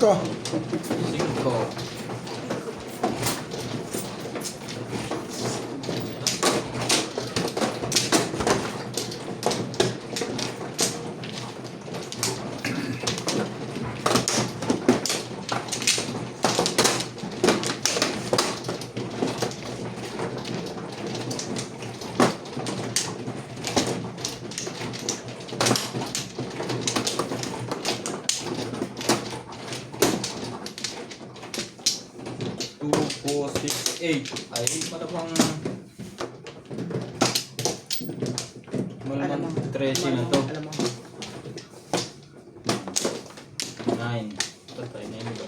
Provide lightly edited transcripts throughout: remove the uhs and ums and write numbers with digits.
5. 5. Two, 4, 6, 8. Ay, malabang malamang 13 na to. 9. Patay na yun ba?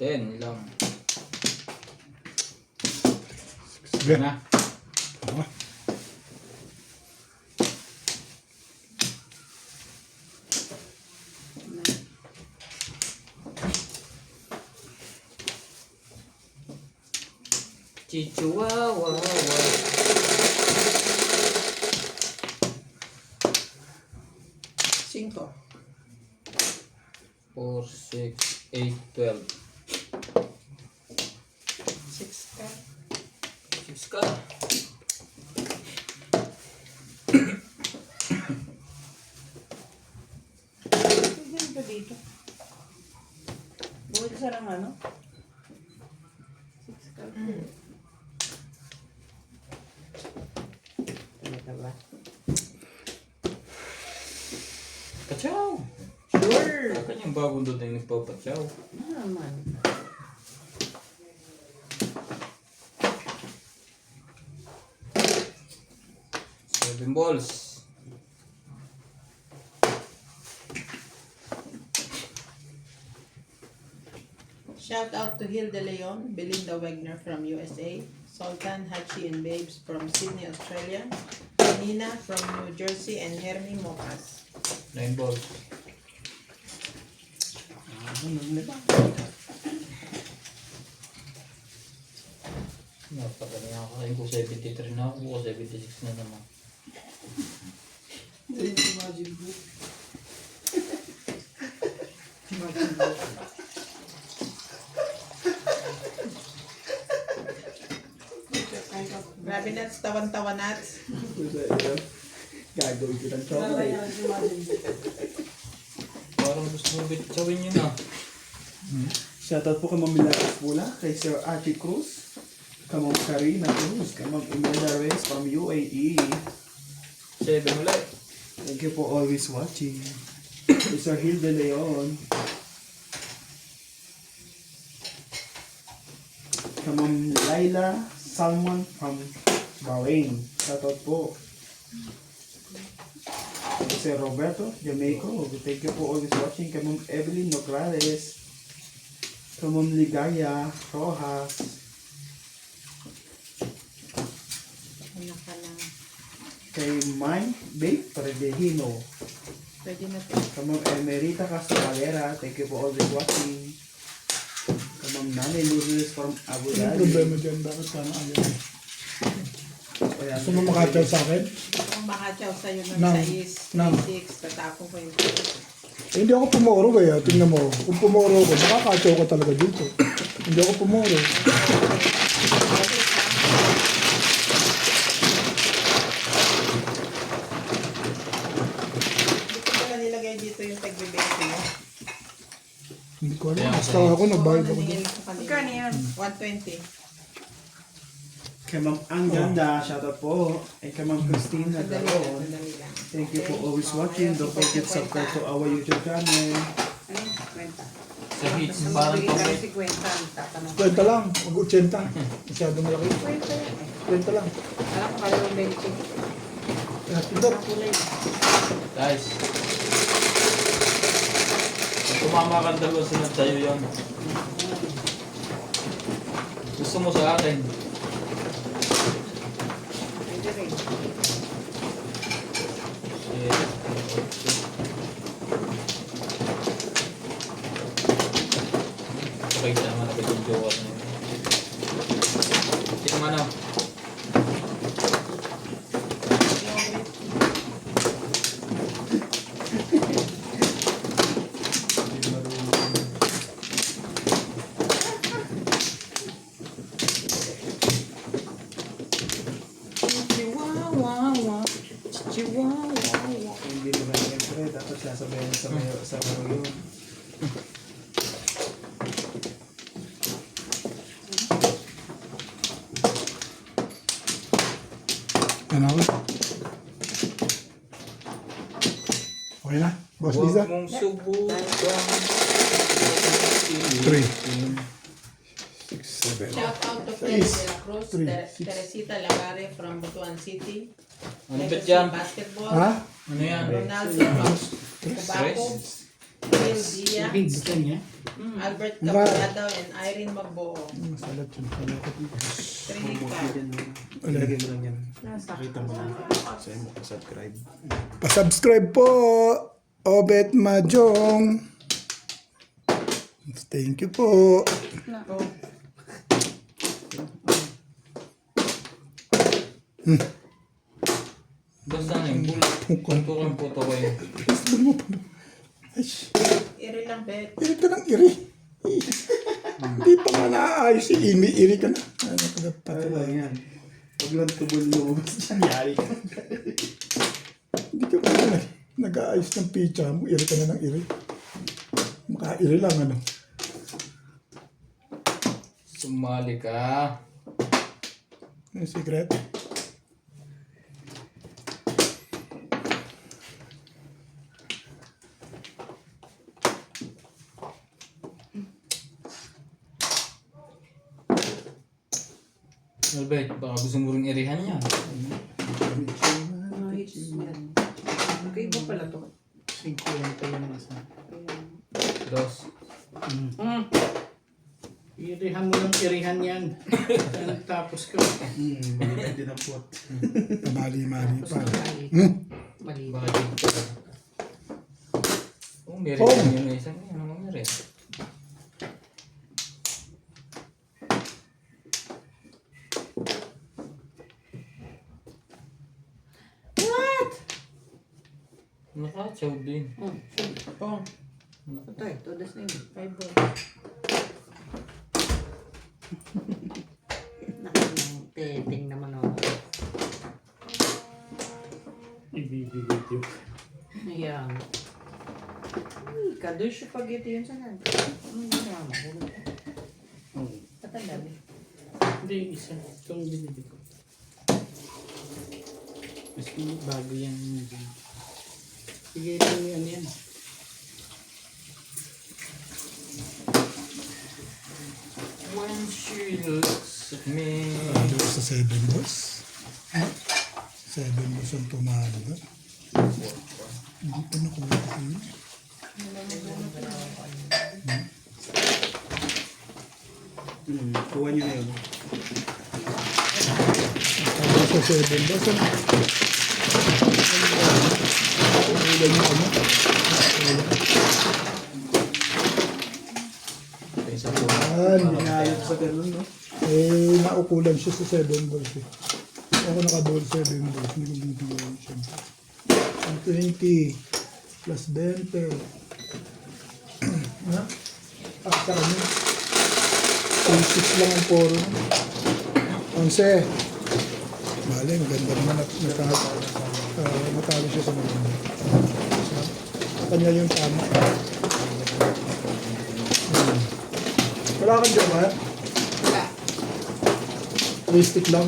10. 10 lang. Sige. Na. Chihuahua. 5. 4, 6, 8, 12. 6 ka. 6 ka. Pwede ba dito? Buwit sa lang ano? 6 ka. Talaga ba? Pachaw! Sure! Kanyang bagong doon yung nagpapachaw. Naman. Seven balls. Shout out to Hilda Leon, Belinda Wagner from USA, Sultan Hachi and Babes from Sydney, Australia, Nina from New Jersey, and Hermie Mocas. 9 balls. Napakali ako. Ay ko 73 na ako. 76 na naman. Imagine book. Grabe na, tawan-tawa nats. Gagawin ko ng chocolate. Parang gusto mo bitchawin yun ah. Shoutout po kay Ma'am Milares Pula, kay Sir Archie Cruz, kay Ma'am Karina Cruz, kay Ma'am Imelda Reyes from UAE. 7 ulit. Thank you for always watching. Kay Sir Hilde Leon. Kay Ma'am Laila Salmon from Bahrain. Shoutout po. Kay Sir Roberto Jamaico. Thank you for always watching. Kay Ma'am Evelyn Nograles. Kay Ma'am Ligaya Rojas. Ano ka lang. Kay Mike Babe Paredehino. Pwede na to. Kay Ma'am Emerita Castro Valera. Thank you for always watching. Kay Ma'am Nani Lourdes from Abu Anong Dhabi. problema dyan? Bakit sana ayaw? Ayan. Gusto mo makatyaw sa akin? Kung makatsaw sa'yo ng Nang- 6, nang- 6, tatapon ko yung Eh, hindi ako pumoro kaya. Tingnan mo. Kung pumoro ko, makakatyaw ka talaga dito. Hindi ako pumoro. Hindi ko pala nilagay dito yung tag-20 mo. Hindi ko alam. Basta ako, nagbayad ako dito. Magkano yan? 120. Kay Ma'am Ang Ganda, shoutout po. And kay Ma'am Christine Sandali lang, Nagaron. sandali lang. Thank you for always watching. Don't forget to subscribe to our YouTube channel. Ano? 50. Sa hits, Nung parang magbigay pang kami 50, tatanong. Kwenta lang. Mag-80. Masyado malaki. 50 yan. Kwenta lang. Alam ko kaya yung 20. Kaya tindot. Ang kulay. guys. Kung tumama ka dalawa sunod sa'yo yun. Gusto mo sa akin. Pwede rin. Okay, sama na ba yung jowa na yun? Ito man na. Wow. Hindi mo lang yan, pre. Dapat sasabayan sa mayo yun. Ano ako? Okay na? Boss Lisa? Huwag mong subukan. 3. 6, 7. Shout out to Freddy Six. De La Cruz, Three. Teresita Lagare from Butuan City, Ano ba Legacy yan? Basketball, Ha? Ano yan? Ronaldo from Cubaco, Will Diaz, Gusto niya? Albert Capiado, and Irene Magbuo. Masalat yun. 3 Ilagay mo lang yan. Nakita mo lang. Sa'yo mo subscribe. Pa-subscribe po! Obet Majong! Thank you po! Basta na yung bulak. Kuntukan po ito kayo. Ay, Iri lang, Bet. iri ka ng iri. Hindi pa nga naayos. Iri ka na. Ano ka na Ano lang yan. Huwag lang tubol lumabas dyan. Yari ka. Hindi ka pa na nag-aayos ng pizza mo. Iri ka na ng iri. Maka-iri lang ano. Sumali ka. Ano yung secret? Albert, baka gusto mo rin irihan yan. Okay, iba pala to. 50 yung isa. Dos. Irihan mo yung irihan yan. Tapos ka. Balikan din ang pot. Pamali-mali pa. Mali. Baka dito. Oh, meron yun yung isang yan. Ano meron? Naka-chow din. Oh, Patay, todas na yun. 5 ball. Teting naman ako. Ibibigay yun. Ayan. Uy, kadoy siya spaghetti yun saan? Ano naman? Patanda ba? Hindi, isa. Itong binili ko. Mas bago yan. Sige, ito yung ano yan. When she looks at me. Doon sa 7 boss. 7 boss ang tumalo ba? Hindi pa nakuha ko yun. Kuha nyo na yun. Tapos sa 7 boss ano? Ulan yung ano? Kaysa po. Yan. Inayot sa ganun, no? Eh, naukulan siya sa 7 balls eh. Ako nakaball 7 balls. Hindi ko bibigyan siyempre. Ang 20 plus 20. Ha? Sa kanya. 26 lang ang poro. 11. Mali, maganda naman natalo siya sa mga. Sa kanya yung tama. Wala kang dyan, ha? Wala. Realistic lang.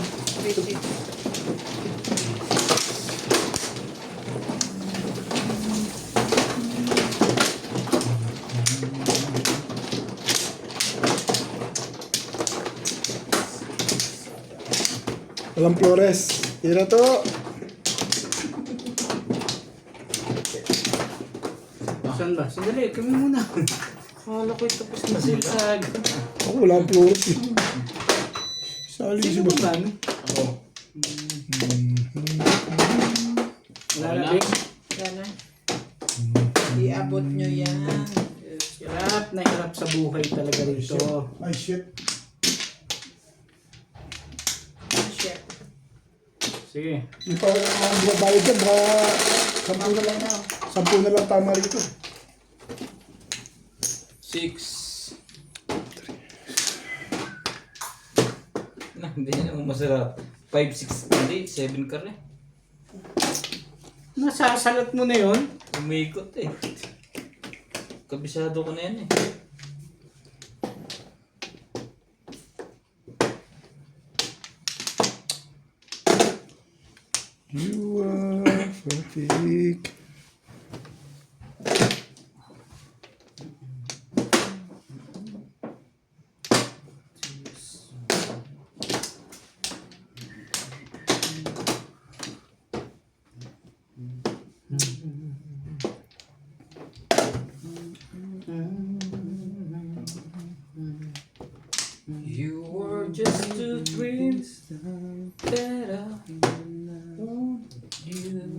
Walang Flores. Tira to. Saan ba? Sandali, kami muna. Akala ko tapos na sila. Ako walang Flores eh. Sali si Sino Boss. ba? Ano? Ako. Wala na din. Sana. Iabot nyo yan. Hirap na hirap sa buhay talaga rito. Ay shit. Shit. Sige. Yung pa ang babayad dyan, baka 10 na lang. 10 na lang tama rito. 6. Na, hindi na naman masarap. 5, 6, hindi. 7 ka rin. Nasasalat mo na yun? Umikot eh. Kabisado ko na yan eh. You are perfect. You were just two dreams that I want you.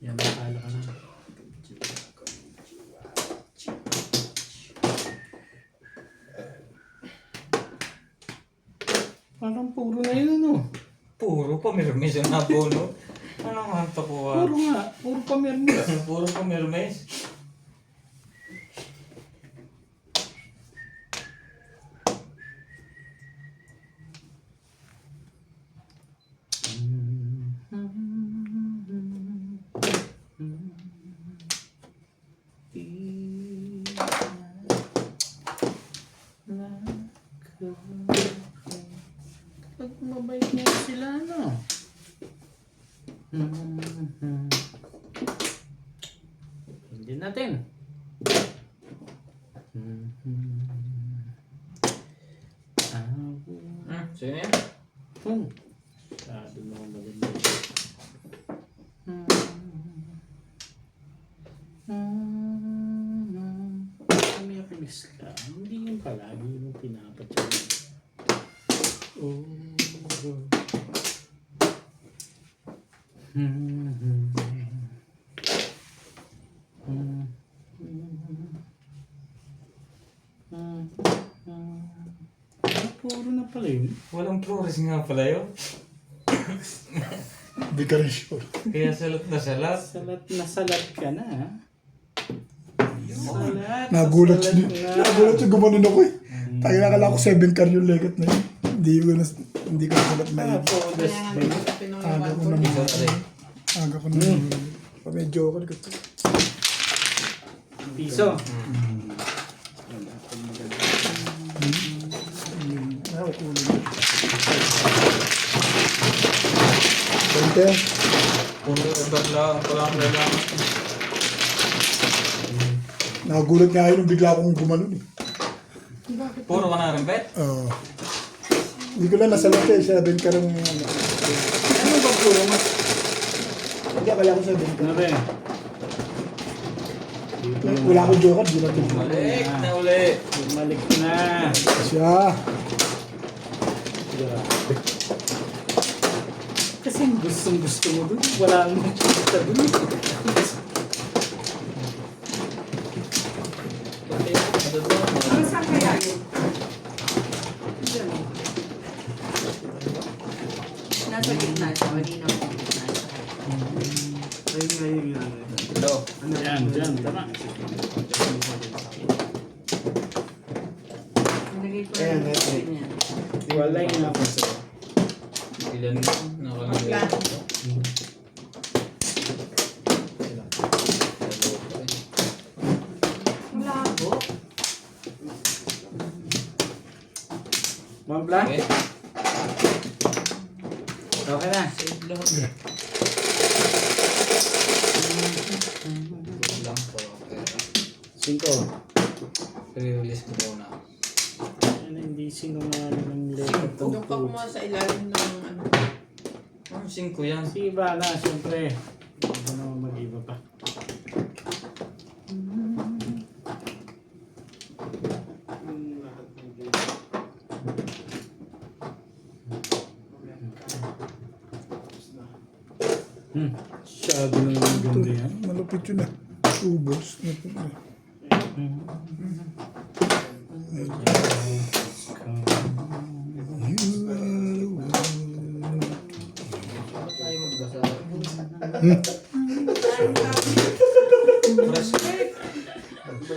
Yan, nakala ka na. Parang puro na yun, ano? Puro pamirmis yung nabono. Anong hanta ko ah? Puro nga, puro pamirmis. Puro pamirmis. Pag mabait niya sila, ano? Hindi natin. Sino yan? Masyado naman maganda. Umiyakinis ka. Hindi yun palagi yung pinapatya. Oh. Puro na pala yun. Walang flores nga pala yun. Hindi ka rin sure. Kaya salat na salat. Salat na salat ka na. Ha? Salat. Nagulat salat siya. na. Nagulat siya, gumanon ako eh. Tayo nakala ko 7 car yung legat na yun. Hindi ko nagulat na yun. Oh, Kaya nga dito sa Pinoy Aga ko na Isa na rin. Aga ko na medyo ako. piso. Bente. Puro iba't lang. Walang kailangan. Nakagulat nga yun nung bigla akong gumanon eh. Puro ka na rin, Bet? Oo. Hindi ko lang nasalat eh. 7 car yung ano. Ano ba puro mas? Hindi, akala ko 7 car. Ano ba? Wala akong joker, di natin. Balik na uli. Bumalik na. Siya. Kasi gusto mo dun. Wala ang makikita dun. Saan kaya yun? Nasa gitna siya, kanina po. Ayun nga yung ano. Hello. Yan, dyan. Tama. Nilagay ko Ayan, na okay. niya. Walay nga ako sa. Ilan nakalagay? Wala po. Ma'am Blanc? Okay. Okay na. Save lahat. Lang po. Okay. 5. I-release ko muna. Ano, hindi sinungaling ng lekat ng Doon ka kumuha sa ilalim ng ano. 5 yan. Si Iba na, siyempre. Hindi naman mag-iba pa. Masyado na naman ganda yan. Malapit yun ah. Ubos. Respect.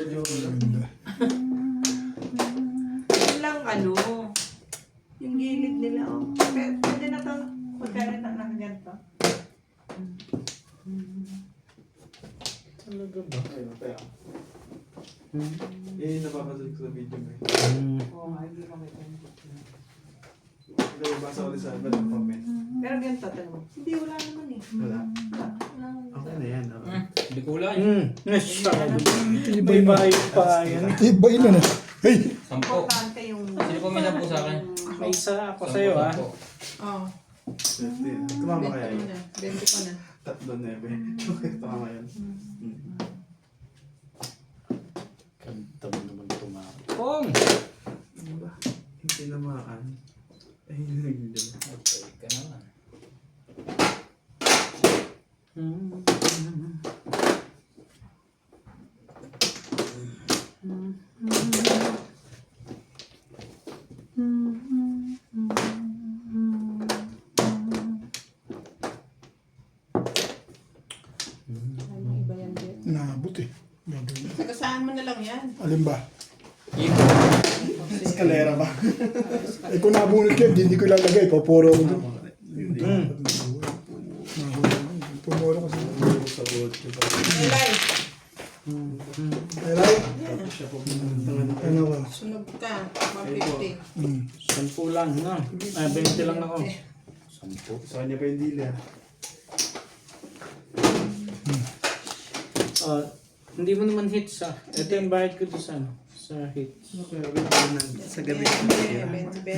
Yun lang ano. Yung gilid nila, oh. Pwede na to. Pagkain na nakaganto. Talaga ba? Ayun, tayo. Eh, napapasalik sa video mo eh. Oo nga, hindi ko may Ito, basa ulit sa iba ng comment. Pero ganito, tanong. Hindi, wala naman eh. Wala. Wala. Okay na yan. Okay. Hindi ko ulan. Nasyado. Tibay May na. bahay pa yan. Tibay na na. Hey! 10. Importante yung... Sino po may 10 sa akin? May isa ako sa'yo, ha? 10. Oh, 15. Tumama 20 kaya ko yun. na. 20 ko na. 3-9. Okay, tumama yun. Kanta mo naman tumapong. Ano ba? Yung tinamaan. Ay, hindi nagdidala. Patay ka naman. Ano iba yan, Jet? Naabot eh. Gagawin. Sagasaan mo na lang yan. Alin ba? Eskalera ba? Eh kung nabunod ka, hindi ko ilalagay. Papuro ko doon. Hindi. Pumuro ko sa Sa ulit. Elay, Alay? Tapos siya po. Ano ka? sunog ka. 150. 10 lang, no? 20 lang ako. 10. Sa kanya pa yung dealer. Hindi mo naman hits, ha? Ito yung bayad ko doon sa, ano, sa hits. Okay, okay. Sa gabi. 20.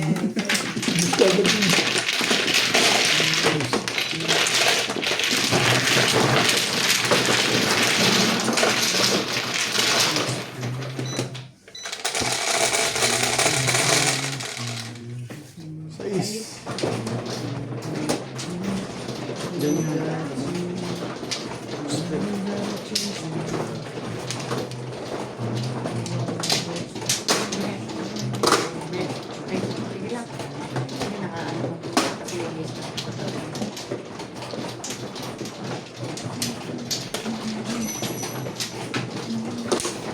Sais. Ay, sige lang. Sige, nakaano. Nakalinis na.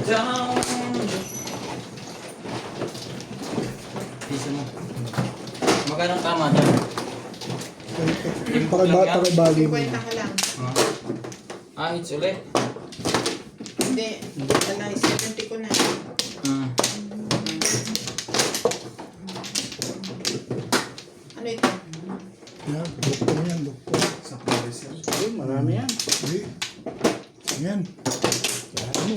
Down! Piso mo. Magkano tama dyan? Pakibali mo. 50 ka lang. Hits ulit. Hindi. Alay, 70 ko na. Ano ito? Yan, doktor yan, doktor. Sa Paris yan. Uy, marami yan. Hindi. Yan. Ano?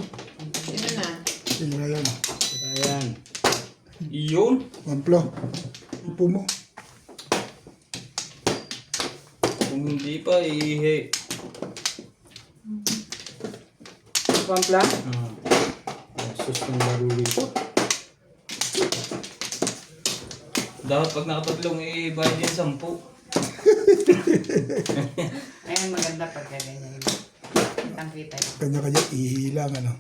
Sino na? Sila yan. Ayan. Iyon. Pamplo. Upo mo. Kung hindi pa, ihi. Pampla? Sus ng laro ito. Dapat pag nakatatlong, i-buy din 10. Ayun, maganda pagka ganyan. Kitang-kita yun. Kanya-kanya ihilang ano.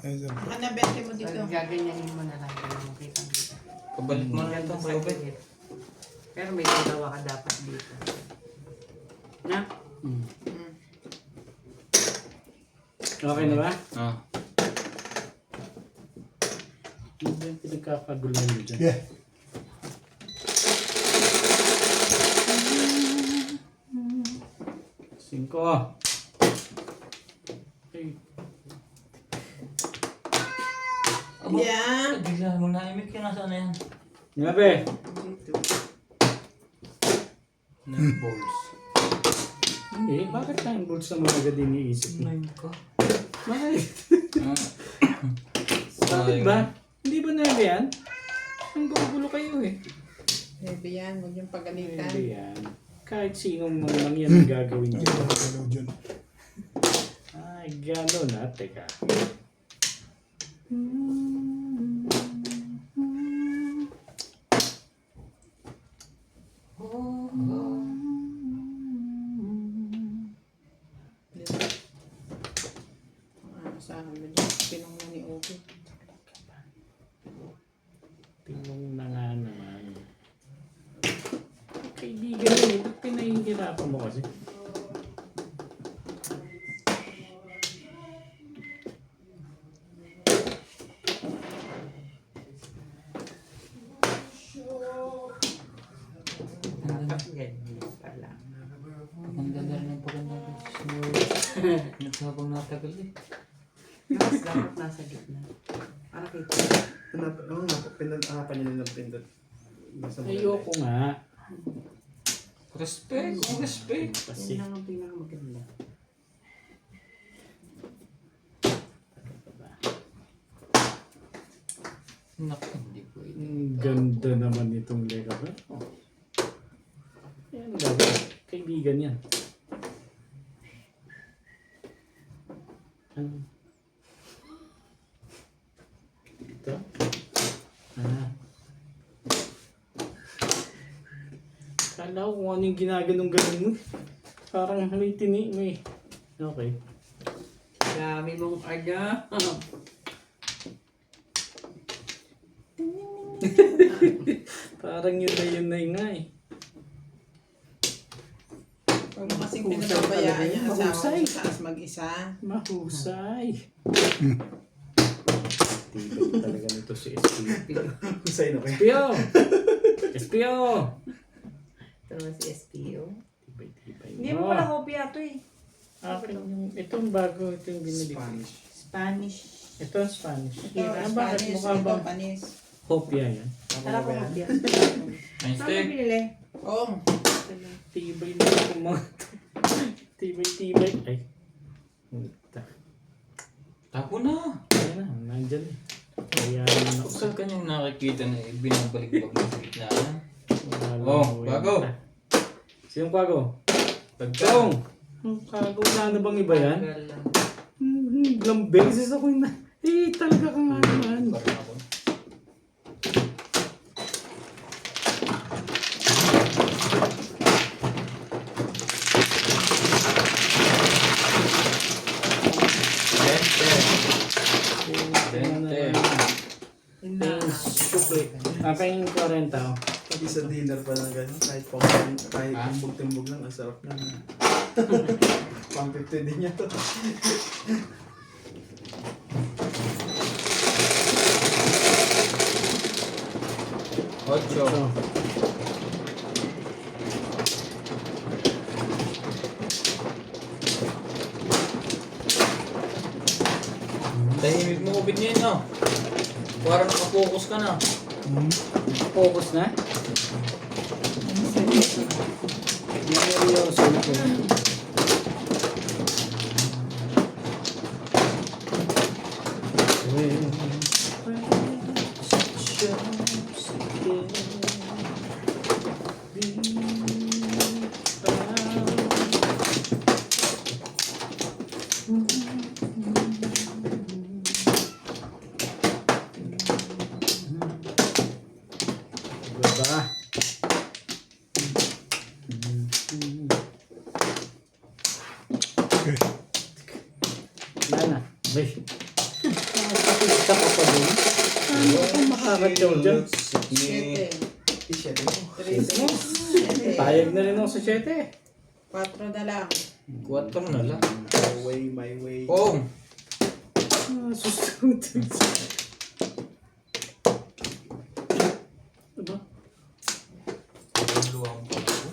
Ayun sabi. Baka na 20 mo dito. Pag gaganyanin mo na lang, kaya mo kitang-kita. Pabalit mo na ito Ganda sa sa ube. gilid. Pero may dalawa ka dapat dito. Na? Okay na ba? Ah. Ano ba yung pinagkakagulan mo dyan? Yeah. Cinco. Okay. Yeah. Bigla mo na imik yun. Nasaan na yan? Ngabe. Balls. Eh, bakit tayong balls naman agad iniisip mo? ko. Bakit? Ah. Bakit ba? Hindi ba nabi yan? Ang gulo kayo eh. Heavy yan. Huwag yung pagalitan. Hindi yan. Kahit sinong naman yan ang gagawin Ay, dyan. galaw dyan. Ay, gano'n na. Teka. Sa akin mo dyan. Pinong na ni Obi. Tingnan na nga naman. Kaibigan mo eh. Ba't pinahihirapan mo kasi? Dapat ganyan pala. Paganda na rin ang paganda rin. Nagsabang natagal eh. Dapat nasa gitna. Para kita. Pinag-apan niya ng pindot. Nasa mga- Ayoko nga. Respect, respect. Yun lang ang pinakamaganda. Naku, hindi pwede. Ang ganda naman itong Lego. Oh. Yan gagawin. Kaibigan yan. Ano? Ito? Ah. Kala ko kung ano yung ginaganong-ganon mo. Parang may tini mo eh. Okay. Dami mong aga. Parang yun na nga eh. Huwag mo kasing pinababayaan yung asawa Mahusay. mo sa taas mag-isa. Mahusay. Tibay talaga nito si SPO. Husay na kayo. SPO! SPO! Ito naman si SPO. Tibay. Hindi mo pala kopya ito eh. Akin yung, itong bago, ito yung binili ko. Spanish. Ito ang Spanish. Ito, Bakit Spanish, mukha ito, bang panis. hopya yan? Tara ko kopya. Nice Saan mo day. binili? Oh, Tibay na yung mga to. Tibay. Ay. Puta. Tapo na. Ayan na, nandyan eh. Kaya na ako. Saan kanyang nakikita na binabalik-bag mo sa gitna? Wala Oh, mo yan. bago. Sinong kwago? Pagkong. Kago, wala na bang iba yan? Tagal lang. Ilang beses ako na. Eh, talaga ka nga naman. Parang ako. Dente. Sukli. Akin yung 40 oh. Pati sa dinner pa lang gano'n. Kahit timbog-timbog lang. Ang sarap lang. Pang 50 din niya to. Ocho. So, Tahimik mo ubid niya no? Parang nakapokus ka na. focus na. Seryoso ko. Diba? Okay. Wala na. Bay. Nakakita ka pa dun. Ano ka makakataw dyan? siete. T-shirt mo. Tres, siete. Payag na rin ako sa 7. 4 na lang. 4 na lang. My way, my way. Oh! Susunod. Diba? Luwang pa ako.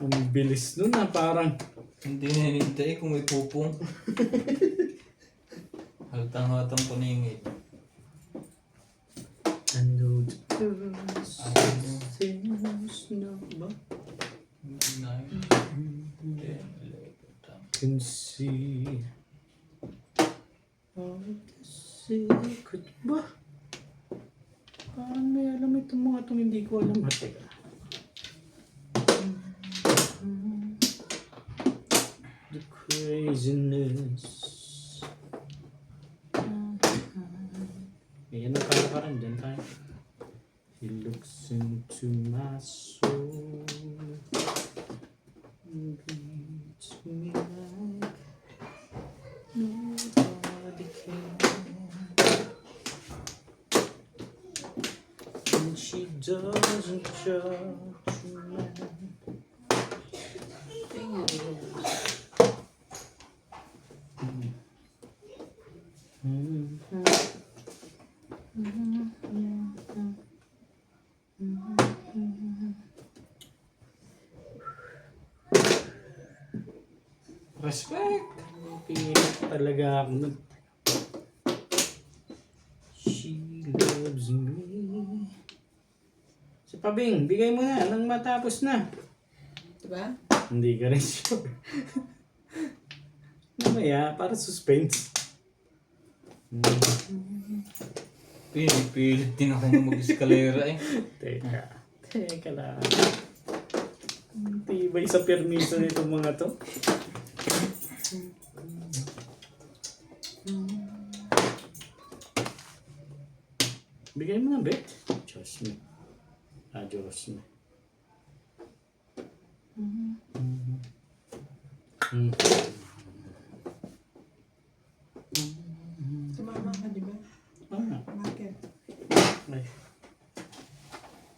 Ang bilis nun na parang Hindi na hinintay kung may pupong. Haltang-hatang paningid. ano things no ba? 9, 10, 11, Can see all the secret ba? Parang may alam itong mga itong hindi ko alam. Teka. The craziness. Ayan ang kalakaran dyan tayo. He looks into my soul. Beats me like nobody can. And she doesn't judge me. Respect! Pilit talaga ako nun. She loves me. Si Pabing, bigay mo na nang matapos na. Diba? Hindi ka rin sure. Mamaya, para suspense. Pilit din ako mag-eskalera eh. Teka lang. Tibay sa permiso nitong mga to. Bigay mo na, Bet. Diyos me. Diyos me. Sumama ka, diba? Bakit? Ay.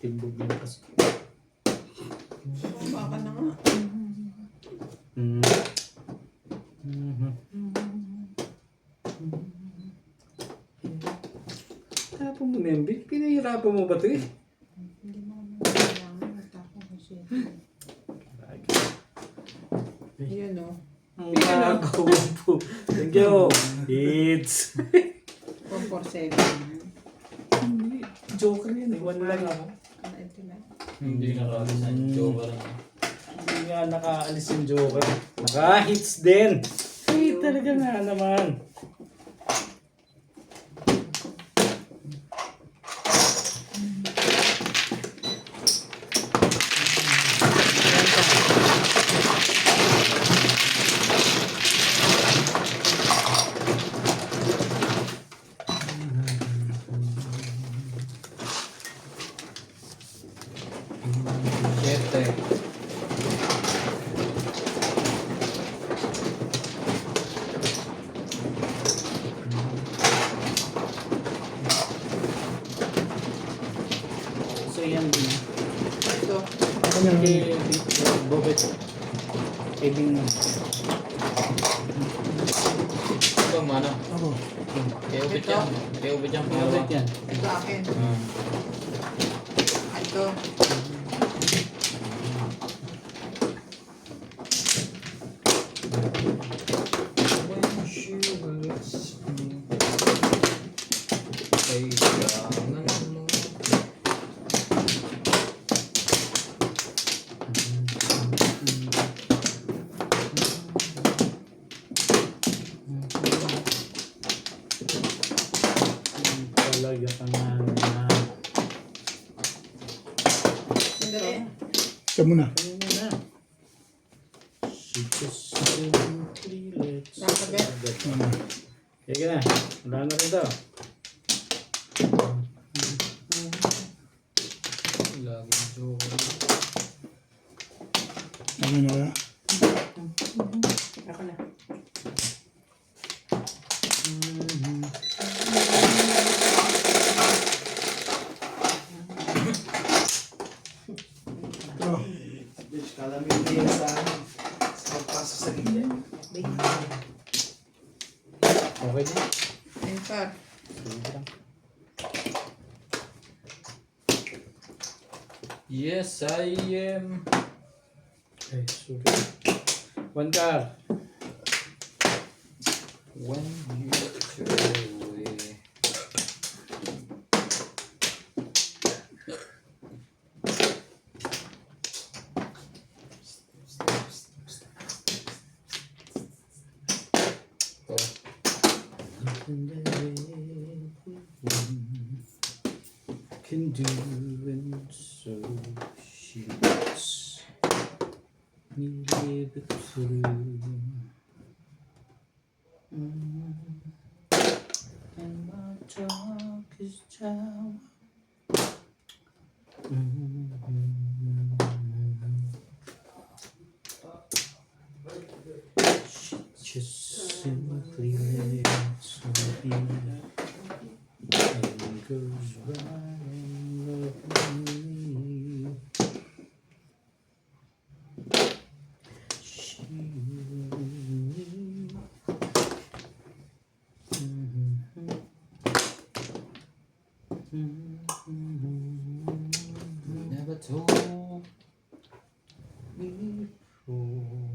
Timbog na kasi. Sumama ka na nga. Tapos mo, Nembi. Pinahirapan mo ba ito eh? Hindi mo naman kailangan matapos kasi. Yun o. Ang gagawin po. Thank you. It's... 447. Joker yan eh. One lang ako. Ano ito na? Hindi nakaalis na yung joker na. Hindi nga nakaalis yung Joker. Naka-hits din. Ay, talaga nga naman. Siyete. So yan din. Ito. Ako na Kay Bobet. Kay Bing. Ito, mano. ako. Kaya ubit yan. Kaya ubit yan. Bobet yan. Ito akin. Ito. Kailangan mo. Talaga ka nga na. Sandali. Siya muna. Ano mo na? She just simply lets Nakabet. Ano? Sige na. Wala na rin daw. Laging joker. Ano na kaya? Ako na. Ito. Bitch, kala mo yung day sa pagpasok sa gilid. Okay din. Enter. Yes, I am. Okay, super. One card. When you throw away. Can do and so she lets me live it through. And my talk is tower. She just simply lets me be. And goes round of me. She Never told me before.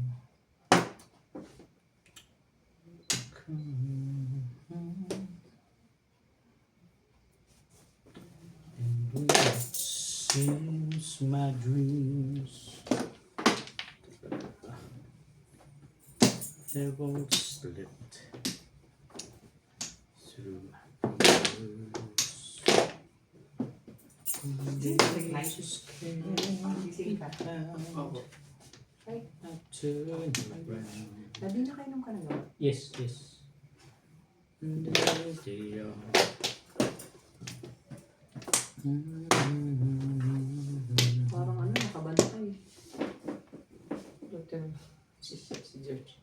lose my dreams. They won't slip through my fingers. They just can't Gising ka. Opo. turn around. Labi na kayo nung kanagawa. Yes, yes. They are. Parang ano, nakabanda kayo. Dr. Si George.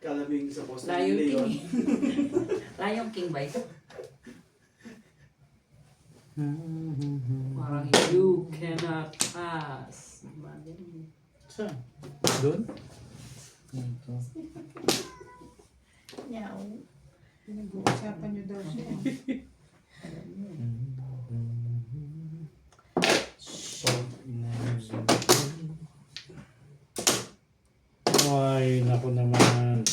Kalabing sa post Lion King eh. Lion King ba ito? Parang You cannot pass. Saan? Doon? Ito. Yaw. Pinag-uusapan niyo daw siya. Ay, naku naman.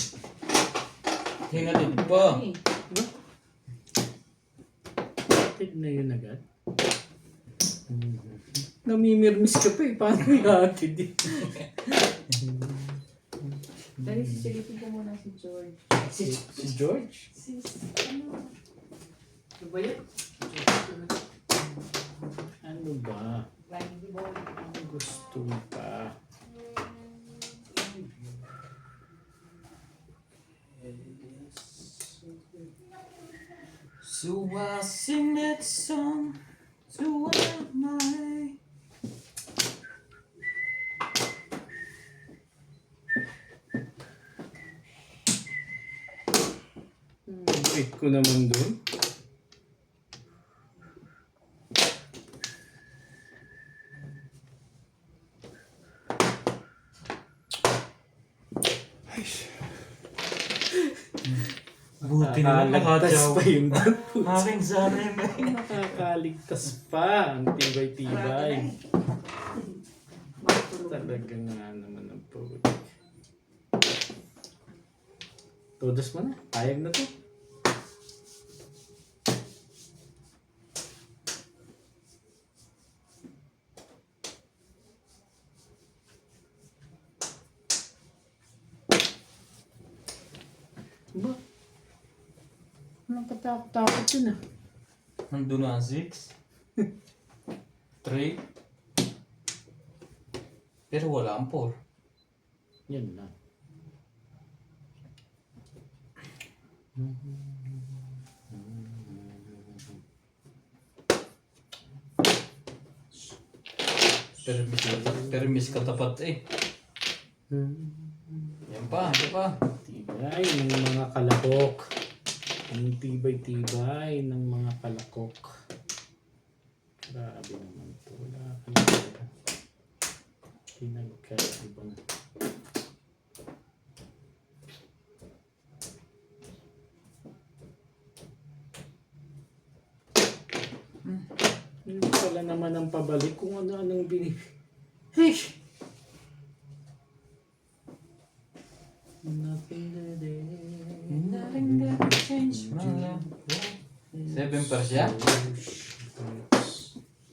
Hingatid pa. Eh, Tid na yun agad. Namimirmis ka pa eh. Paano ihatid eh? Dali, sisilipin ko muna si George. Si George? Ano? Ano ba yun? Ano ba? Flying ball. Ano gusto mo pa? So I sing that song to my. Wait ko naman doon. Buti naman Nakakaligtas nakatyaw. pa yun doon. Aking sarili. Nakakaligtas pa. Ang tibay-tibay. Matulog. Talaga nga naman ang putik. Todos mo na. Payag na to. Ba? Walang katakot-takot yun ah. Nandun na ang 6. 3. Pero wala ang 4. Yan lang. Permis ka tapat eh. Yan pa, yan pa. Tibay ng mga kalakok. Ang tibay-tibay ng mga kalakok. Grabe naman to. Wala ka na talaga. Pinagkaibang. Hindi pala naman ang pabalik kung ano-anong binib. Hey! Nothing today. Nothing that change my life. 7 pa siya?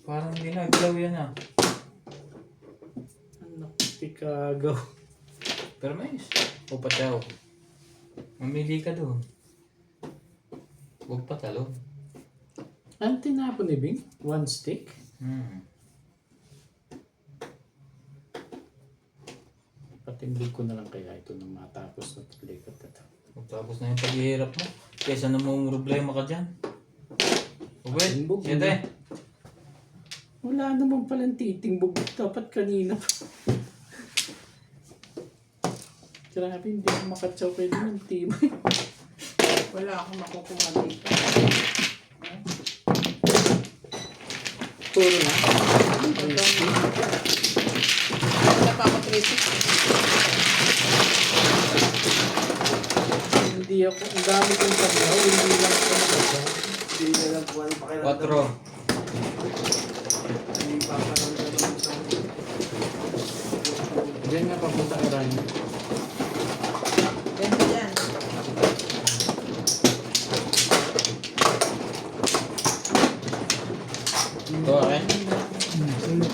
Parang ginaglaw yan ah. Anak, Chicago. Permis. O patyaw. Mamili ka doon. Huwag patalo. Ang tinapon ni Bing? One stick? Patimbig ko na lang kaya ito nang matapos na tulikat ito. Tapos na yung paghihirap mo. Kesa namang problema ka dyan. Uwet, Timbog, 7. Wala naman palang titimbog. Dapat kanina pa. Grabe, hindi ko makatsaw pwede ng tibay. Wala akong makukuha dito. Puro na. Wala pa ako 360. Hindi ako, ang dami kong sabaw, hindi lang ako nakatsaw. Hindi na lang po ano pakiramdam. 4. Hindi paparamdam mo sa Diyan nga papunta ka rin. Ganda yan. Ito akin. Sa'yo.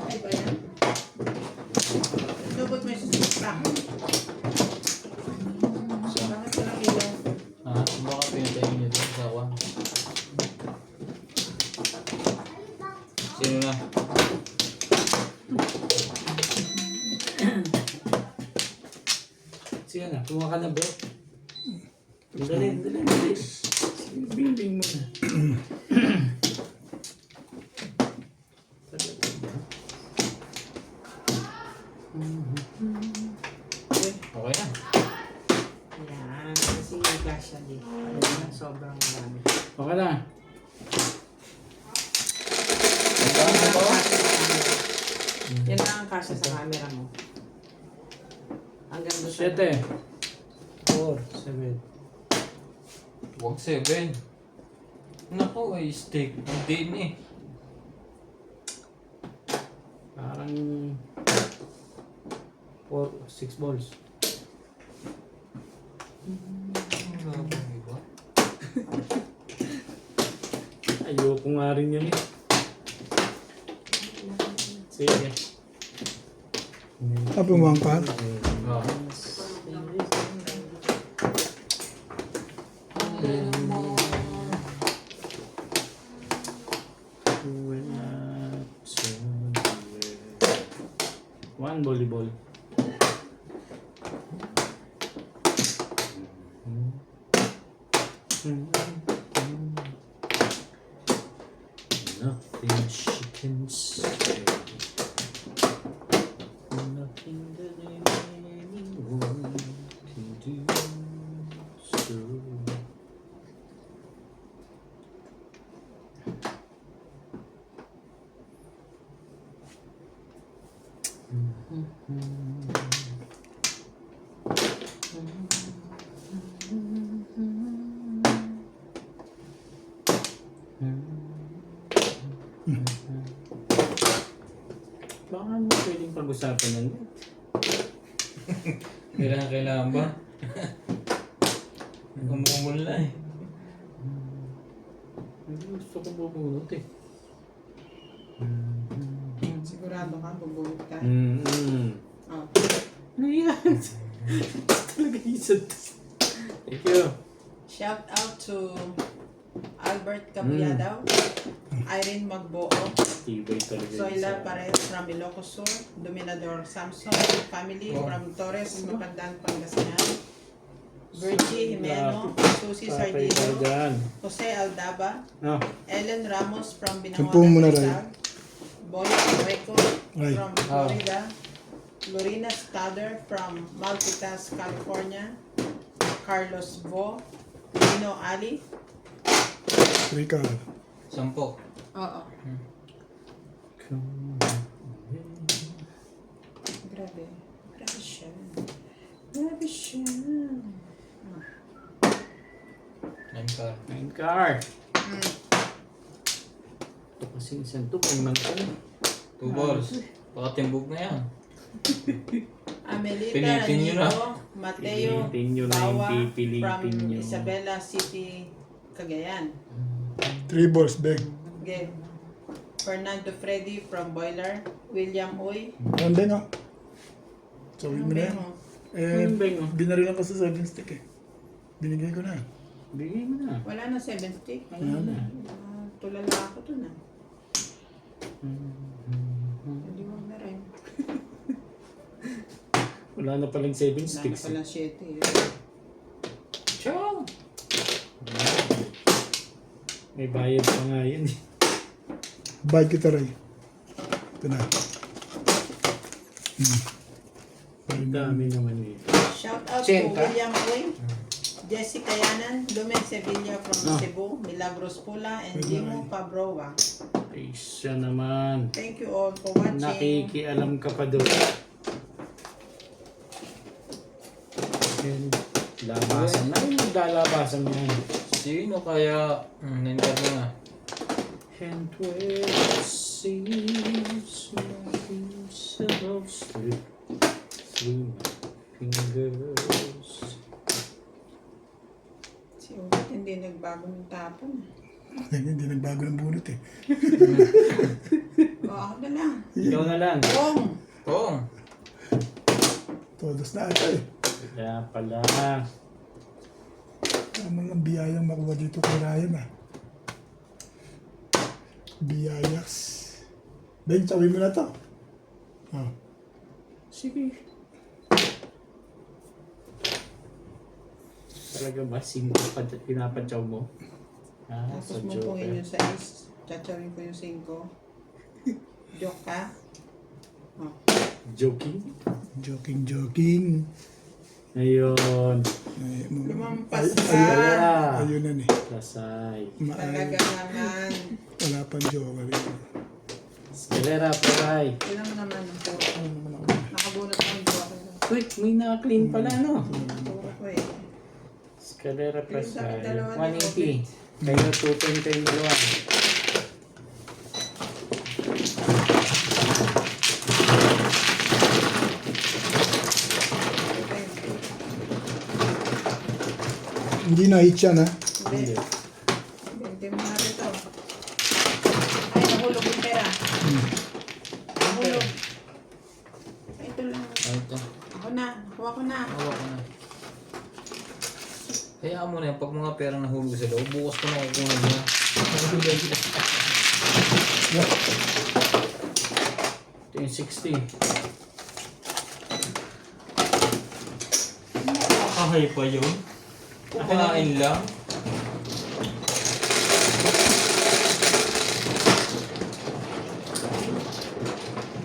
Ay ba yan? Lubot mo yung susunod. Bakit walang ilaw? Baka pinatayin niyo dito sa awan. Sino na? Sige na, kumuha ka na bro. Dali, dali, dali. Bimbing mo na. Okay na. Yan. Kasi yung gas siya dito. Sobrang marami. Okay na. Yan lang ang kasya sa camera mo. Hanggang doon sa... 7. 4, 7. Huwag 7. Naku, ay steak. Hindi ni. Parang 4, 6 balls. Wala bang iba? Ayoko nga rin yun eh. Sige. Pumang ka. Ah. One volleyball. Nothing she can say. Nothing that anyone can do. So. Baka mo pwedeng pag-usapan yan. Kailangan ba? Umumula eh. Hindi gusto ko bubunot eh. Sigurado ka, bubunot ka. Oh. Ano yan? Talaga isad. Thank you. Shout out to Albert Cabuyadaw, Irene Magboo, Tibay talaga Zoila Paredes from Ilocos Sur, Dominador Samson family from Torres, Mapandang, Pangasinan, Virgie Jimeno, Susie Patay ka Sardino, dyan. Jose Aldaba, Ah, Ellen Ramos from Sampung mo na, Binangonan, Ray. Rizal, Boy Reco Ray. from Florida, Lorena Stader from Malpitas, California, Carlos Vo, Lino Ali. Ricardo. 10. Oo. Grabe. Grabe siya. Grabe siya. 9 car. 9 car. Ito kasi isang to, may mga 2 balls. Baka timbog na yan. Amelita Pilitin nyo na. Ranito, Mateo Pilitin nyo na yung Bawa from pipilitin nyo. Isabela City, Cagayan. 3 balls, big. Okay. Fernando Freddy from Boiler. William Uy. Ano din ah. So, Anong mo na yan. mo? Eh, Ano ba yun? binarilan ko sa 7 stick eh. Binigay ko na. Bigay mo na. Wala na 7 stick. Ano na? Tulala ako to na. Hindi mo na rin. Wala na palang 7 Wala na sticks. pala 7 eh. Ciao! May bayad pa nga yun. Bye kita, Ray. Ito na. Ang dami naman dito. Shout out to Chenta. William Uy, Jessica Yanan, Lumen Sevilla from Ah. Cebu, Milagros Pula, and Jimo Pabroa. Ay, siya naman. Thank you all for watching. Nakikialam ka pa doon. Yan. Labasan na yung maglalabasan mo yan. Sino kaya? Nindar mo nga. And where it seems myself slip through my fingers. Si Ulit hindi nagbago ng tapon. Hindi nagbago ng bunot eh. O, ako na lang. Ikaw na lang. Kong! Kong! Todos na ata eh. Kaya pala. Tama lang biyayang makuha dito kay Ryan ah. Biyayas. Ben, sawin mo na to. Oh. Sige. Talaga ba? Sino pinapadyaw mo? Ah, Tapos sa mupungin Joker. yung 6. Tsatsarin ko yung 5. Joke ka? Joking? Joking. Ayun. Ay, Lumampas ay- ka. Kaya. ayun na ni. Kasay. Talaga naman. Wala pang joker. Escalera, paray. Ilan mo naman ang puro. Nakabunot ang joke. Wait, may naka-clean pala, no? Puro ko eh. Escalera, Yung sa pasay. dalawa ni 180. Kayo 210 kayong dalawa. Hindi na hit yan ha. Hindi. Bente mo na rito. Ay, nahulog yung pera. Nahulog. Ay, ito lang. Ay, ito. Ako na. Nakuha ko na. Hawa ko na. Hayaan mo na yan. Pag mga pera nahulog sa loob, bukas ko na kukunan niya. Ito yung 60. Kahay pa yun. Kukain lang.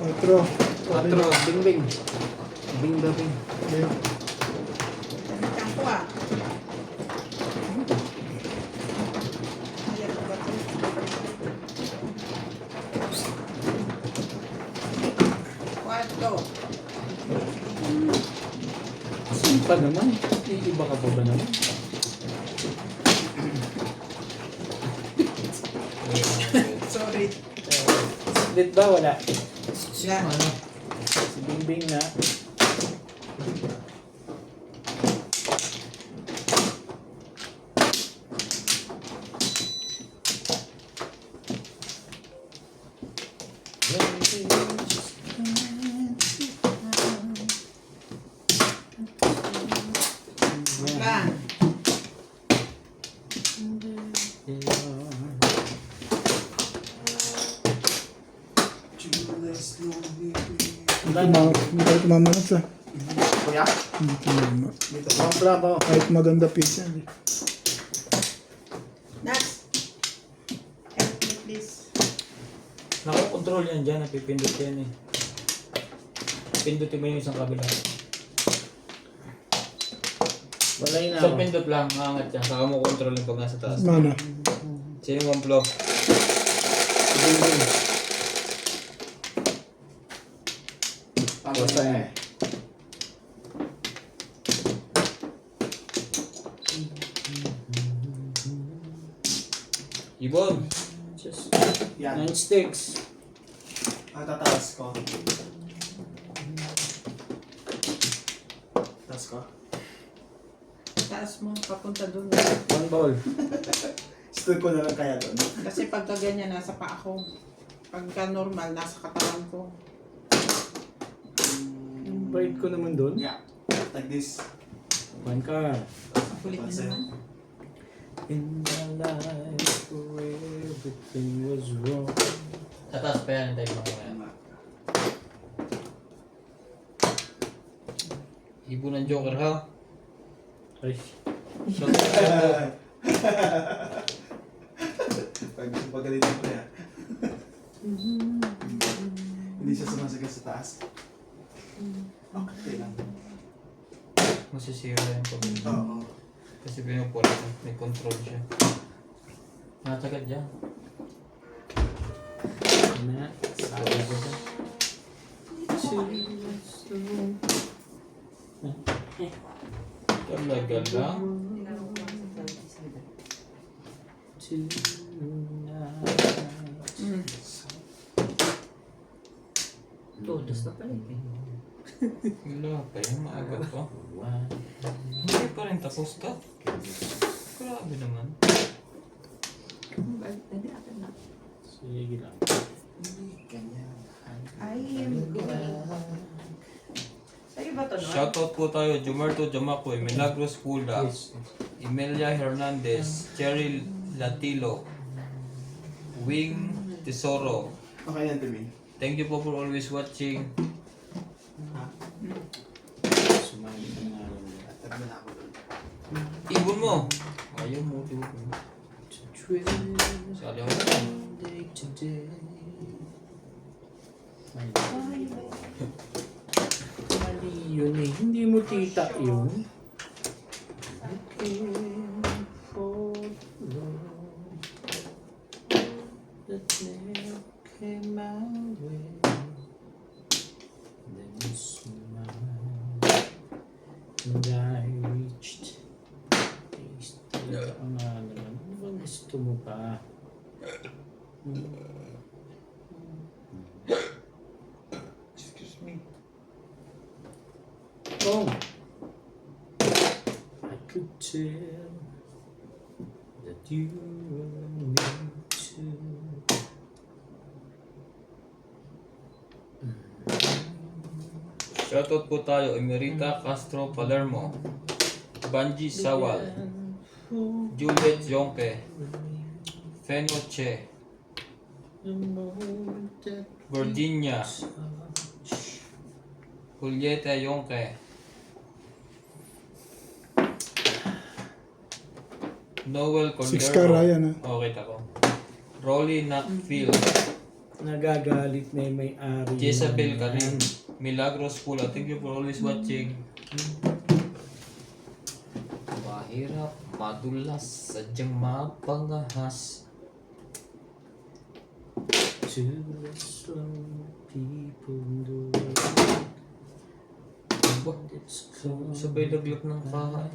Otro. 4. Bing. Bing da bing. Tamitan ko ah. Ayan ko ba ito? Kwarto. Simpa naman. Iiba ka pa ba naman? Sorry. Split ba? Wala. Yan. Ano? Si Bing na. Wala. Hindi tumama na siya. Kuya? Hindi tumama. Dito. One bravo. Kahit maganda pizza. Eh. Next. Help me please. Nakakontrol yan dyan. Napipindot yan eh. Pindutin mo yung isang kabila. Wala yun Isang ako. pindot lang. Maangat yan. Saka mo control yung pag nasa taas. Mana? Sino yung flow? Si Bing. Paano na eh? Ibon. Just Yan. 9 sticks. Tataas ko. Taas ko. Taas mo, papunta dun. One ball. Stood ko na lang kaya doon. Kasi pagka ganyan, nasa pa ako. Pagka normal, nasa katawan ko. Bite ko naman doon. Yeah. Like this. One card. Kulit na naman. In my life where everything was wrong. Tataas pa yan. Tayo mo yan. Ibon ng Joker ha? Ay. So, Pagalitan ko yan. Hindi siya sumasagot sa taas. Okay lang. masisira yung pag Oo. kasi pinupula ko. May control siya. Natagad dyan. na. Sabi ko na. Talaga lang. Todos na pala eh. Wala pa yung maaga pa. Hindi pa rin tapos ka. Grabe naman. Hindi akin na. Sige lang. I am going. Sa'yo ba ito, no? Shoutout po tayo, Jumerto Jamacoy, Milagros Pulda, Emilia Hernandez, Cheryl Latilo, Wing Tesoro. Okay yan, Timmy. Thank you po for always watching. Sumali ka na nga lang. Tabi na ako doon. Ibon mo! Ayaw mo, ibon mo. Sali ako. Mali yun eh. Hindi mo tita yun. And I reached ang ano bang gusto mo pa? Excuse me. Oh, I could tell that you were meant to. Shoutout po tayo, Emerita Castro Palermo, Banji Sawal, Juliet Yonke, Feno Che, Virginia, Julieta Yonke, Noel Cordero. 6 ka Ryan ha. Okay, ako. Rolly Knockfield, Nagagalit na yung may-ari. Jezabel Karim, Milagros Pula. Thank you for always watching. Mahirap, madulas, sadyang mapangahas. Tulas lang people do. Ba? Sabay laglak ng kahay.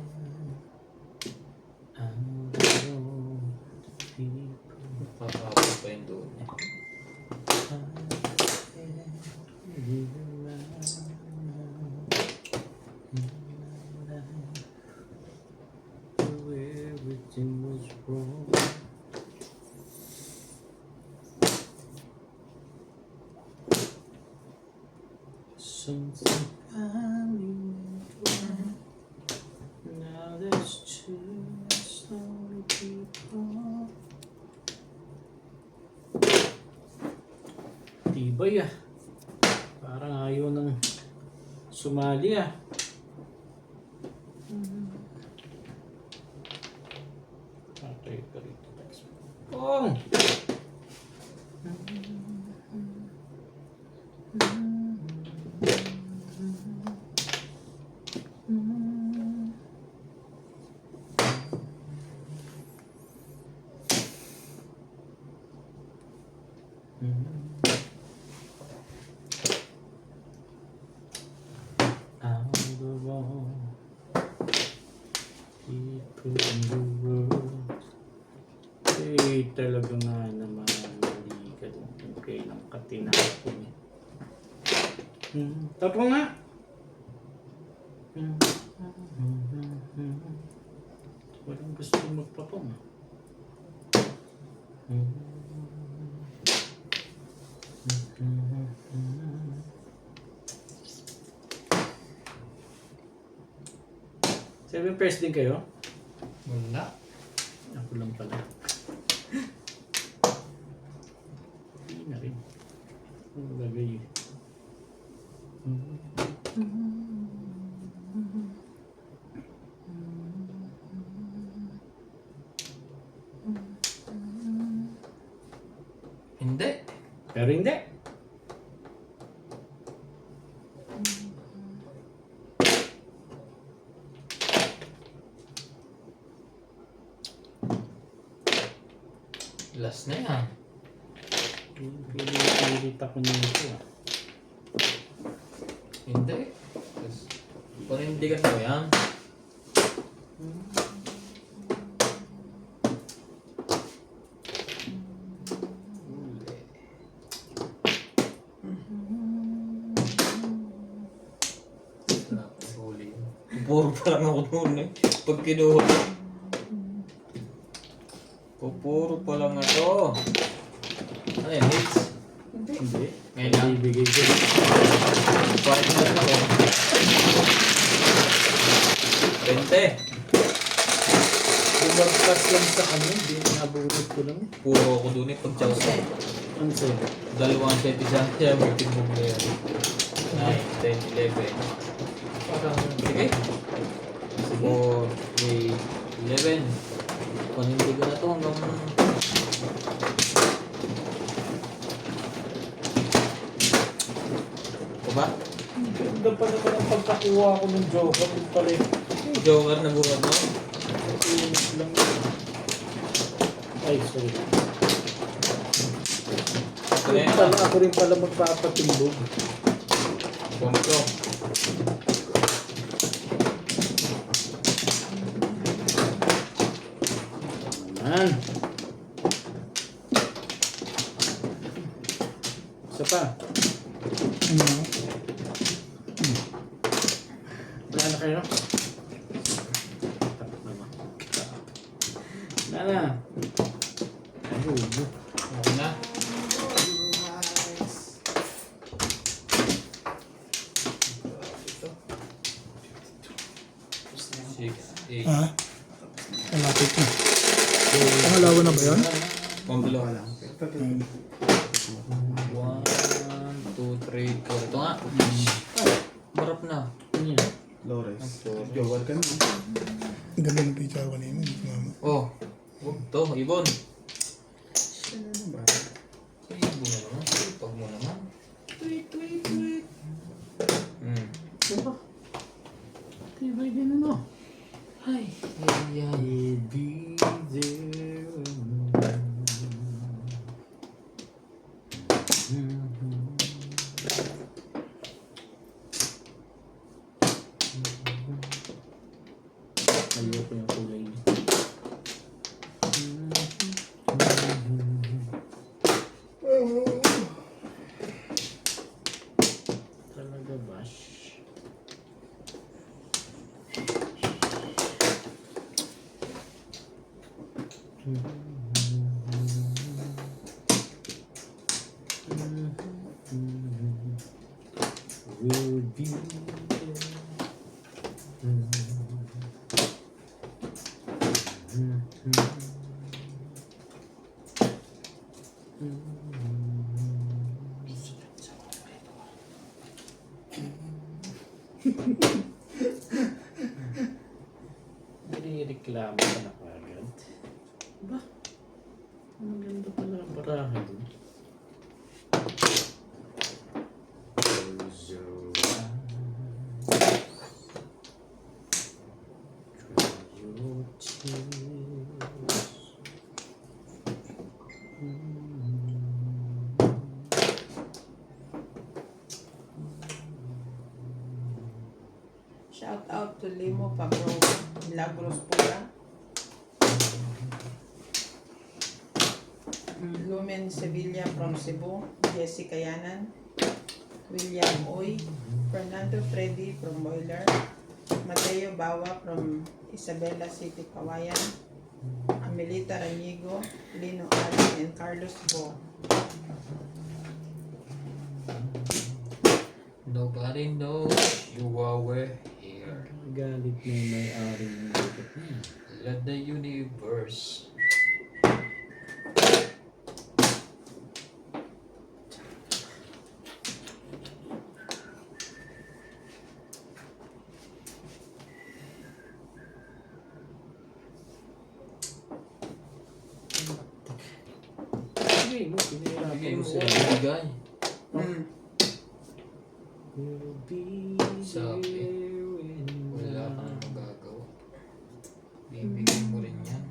Pagkakapit pa yun doon. Everything was wrong. Something finally went wrong. Now there's two lonely people. Tibay ah. Parang ayaw nang sumali ah. Patay ka rito. Pong! Out of all people in the world, eh talaga nga naman mali ka din kung kailang ka tinapon. Tapo nga! Walang gusto magpapong. Seven press din kayo? Wala. Ako lang pala. Hindi na rin. Ano gagawin? Hindi. Pero hindi. Last na yan. Pilit ako nito ah. Hindi. Panindigan mo yan. Pupuro pa lang ako noon eh. Pag kinuha ko. Pupuro pa lang ako. Ano yan, hits? Hindi. Ngayon lang. Ibigay ko. Bakit na lang ako? 20. Bumagpas lang sa kanya, hindi nabunod ko lang. Puro ako dun eh. Pag chows. Ang sabi. Dalawang set isa. Siya magtimbog na yan. 9, 10, 11. Sige. 4, 8, 11. Panindigan na to hanggang... Ito ba? Ganda pa naman ang pagkakuha ko ng joker. Yung pala yung Joker na buwan mo? init lang yun. Ay, sorry. Ako rin pala magpapatimbog. Komplo. Naman. Isa pa. Ano? Wala na kayo? Tapak naman. Wala na. Ayun. Okay na. Six, eight. Ha? Malapit na. Pangalawa na ba yan? Komplo. Hmm. 1, 2, 3, 4. Ito nga. Marap na. Ano yan? Flores. Jowa ka na. Ang ganda ng picture kanina. Hindi ko mama. Oh. Ito, ibon. Ano ba? Ibon na naman. Pag mo naman. Tweet, tweet, tweet. Diba? Tibay din ano? Ay. Ay, ay. Be there. Ayoko yung kulay niya. Talaga ba? Will be Nireklamo ka na kagad. Ba? Ang ganda pala ang barahan. Shout out to Limo Pabro Milagros Pura. Lumen Sevilla from Cebu, Jessica Yanan, William Oy, Fernando Freddy from Boiler, Mateo Bawa from Isabela City, Kawayan, Amelita Ranigo, Lino Ali, and Carlos Bo. Nobody knows you were here. Galit na yung may-ari ng lugar na yun. Let the universe. Sige mo, pinahirapan Bigay mo mo sila. ko bigay. Will be Sabi, there when wala ka nang magagawa. Bibigay mo rin yan.